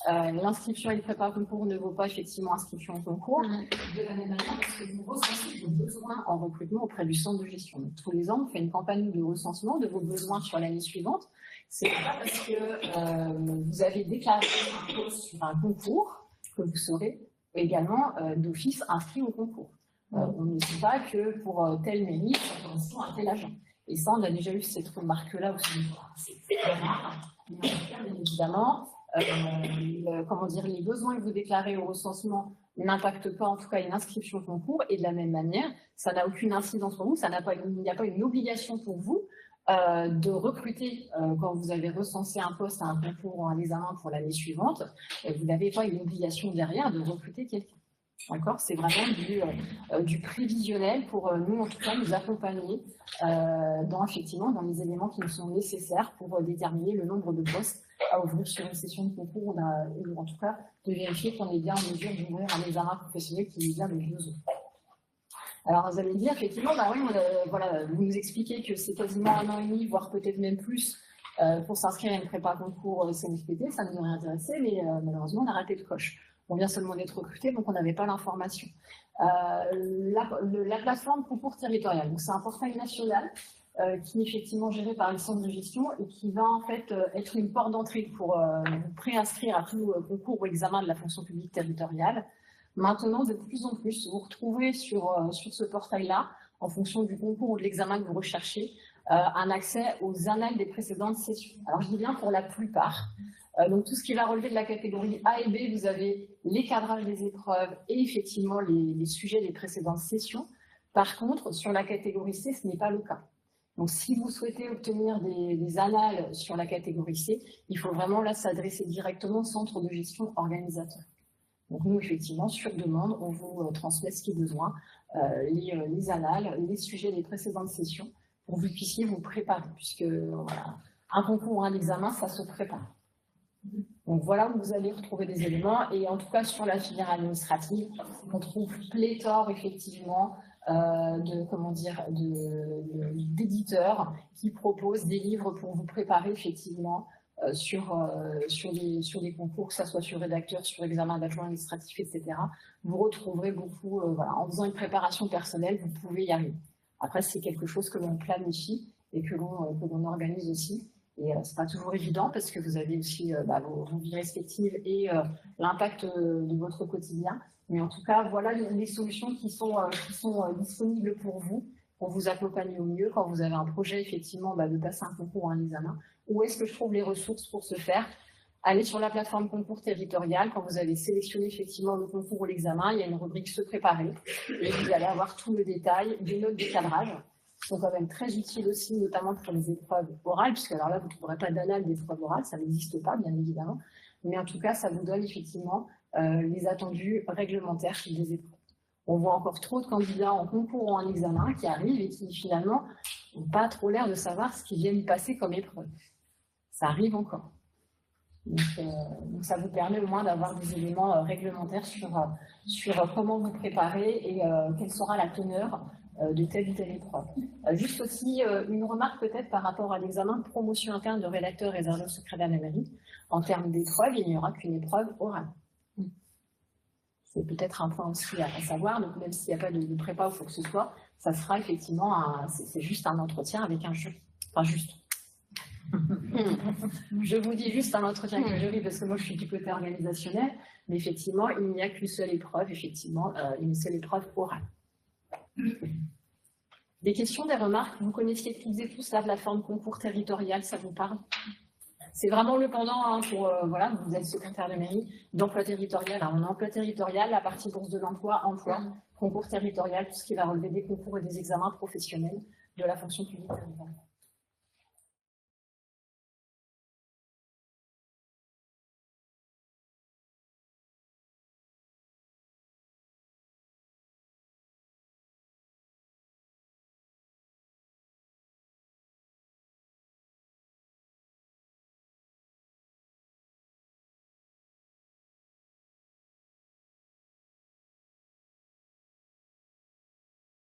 L'inscription et le prépa concours ne vaut pas effectivement inscription au concours. De la même manière, parce que vous recensez vos besoins en recrutement auprès du centre de gestion. Donc, tous les ans, on fait une campagne de recensement de vos besoins sur l'année suivante. C'est pas parce que vous avez déclaré un poste sur un concours que vous serez également d'office inscrit au concours. On ne dit pas que pour tel mairie, ça correspond à tel agent. Et ça, on a déjà eu cette remarque-là aussi. C'est très rare. Mais bien évidemment, les besoins que vous déclarez au recensement n'impactent pas en tout cas une inscription au concours. Et de la même manière, ça n'a aucune incidence pour vous. Il n'y a pas une obligation pour vous de recruter quand vous avez recensé un poste à un concours ou un examen pour l'année suivante. Vous n'avez pas une obligation derrière de recruter quelqu'un. D'accord, c'est vraiment du prévisionnel pour nous, en tout cas, nous accompagner dans les éléments qui nous sont nécessaires pour déterminer le nombre de postes à ouvrir sur une session de concours, ou en tout cas de vérifier qu'on est bien en mesure d'ouvrir un examen professionnel qui est bien le besoin. Alors, vous allez me dire, effectivement, vous nous expliquez que c'est quasiment 1 an et demi, voire peut-être même plus, pour s'inscrire à une prépa concours CNFPT, ça nous aurait intéressé, mais malheureusement, on a raté le coche. On vient seulement d'être recruté, donc on n'avait pas l'information. La plateforme concours territorial, donc c'est un portail national qui est effectivement géré par les centres de gestion et qui va en fait être une porte d'entrée pour vous préinscrire à tout concours ou examen de la fonction publique territoriale. Maintenant, de plus en plus, vous retrouvez sur ce portail-là, en fonction du concours ou de l'examen que vous recherchez, un accès aux annales des précédentes sessions. Alors je dis bien pour la plupart. Donc tout ce qui va relever de la catégorie A et B, vous avez les cadrages des épreuves et effectivement les sujets des précédentes sessions. Par contre, sur la catégorie C, ce n'est pas le cas. Donc si vous souhaitez obtenir des annales sur la catégorie C, il faut vraiment là s'adresser directement au centre de gestion organisateur. Donc nous, effectivement, sur demande, on vous transmet ce qui est besoin, les annales, les sujets des précédentes sessions, pour que vous puissiez vous préparer, puisque voilà, un concours ou un examen, ça se prépare. Donc voilà où vous allez retrouver des éléments, et en tout cas sur la filière administrative, on trouve pléthore effectivement d'éditeurs qui proposent des livres pour vous préparer effectivement sur des concours, que ce soit sur rédacteur, sur examen d'adjoint administratif, etc. Vous retrouverez beaucoup, en faisant une préparation personnelle, vous pouvez y arriver. Après, c'est quelque chose que l'on planifie et que l'on organise aussi. Et c'est pas toujours évident parce que vous avez aussi vos vies respectives et l'impact de votre quotidien. Mais en tout cas, voilà les solutions qui sont disponibles pour vous accompagner au mieux quand vous avez un projet effectivement de passer un concours ou un examen. Où est-ce que je trouve les ressources pour ce faire? Allez sur la plateforme concours territorial. Quand vous avez sélectionné effectivement le concours ou l'examen, il y a une rubrique se préparer et vous allez avoir tout le détail des notes de cadrage. Qui sont quand même très utiles aussi, notamment pour les épreuves orales, puisque alors là, vous ne trouverez pas d'annales d'épreuves orales, ça n'existe pas, bien évidemment. Mais en tout cas, ça vous donne effectivement les attendus réglementaires des épreuves. On voit encore trop de candidats en concours ou en examen qui arrivent et qui finalement n'ont pas trop l'air de savoir ce qu'ils viennent passer comme épreuve. Ça arrive encore. Donc ça vous permet au moins d'avoir des éléments réglementaires sur comment vous préparer et quelle sera la teneur de telle ou telle épreuve. Juste aussi une remarque peut-être par rapport à l'examen de promotion interne de rédacteur réservé au secrétaire de la mairie. En termes d'épreuve, il n'y aura qu'une épreuve orale. C'est peut-être un point aussi à savoir, donc même s'il n'y a pas de prépa ou quoi que ce soit, ça sera effectivement c'est juste un entretien avec un jury. Enfin juste. Je vous dis juste un entretien que j'ai eu, parce que moi je suis du côté organisationnel, mais effectivement, il n'y a qu'une seule épreuve, effectivement, une seule épreuve orale. Des questions, des remarques? Vous connaissiez toutes et tous la plateforme concours territorial, ça vous parle? C'est vraiment le pendant hein, pour, voilà, vous êtes secrétaire de mairie, d'emploi territorial. Alors, on a emploi territorial, la partie bourse de l'emploi, emploi, concours territorial, tout ce qui va relever des concours et des examens professionnels de la fonction publique territoriale.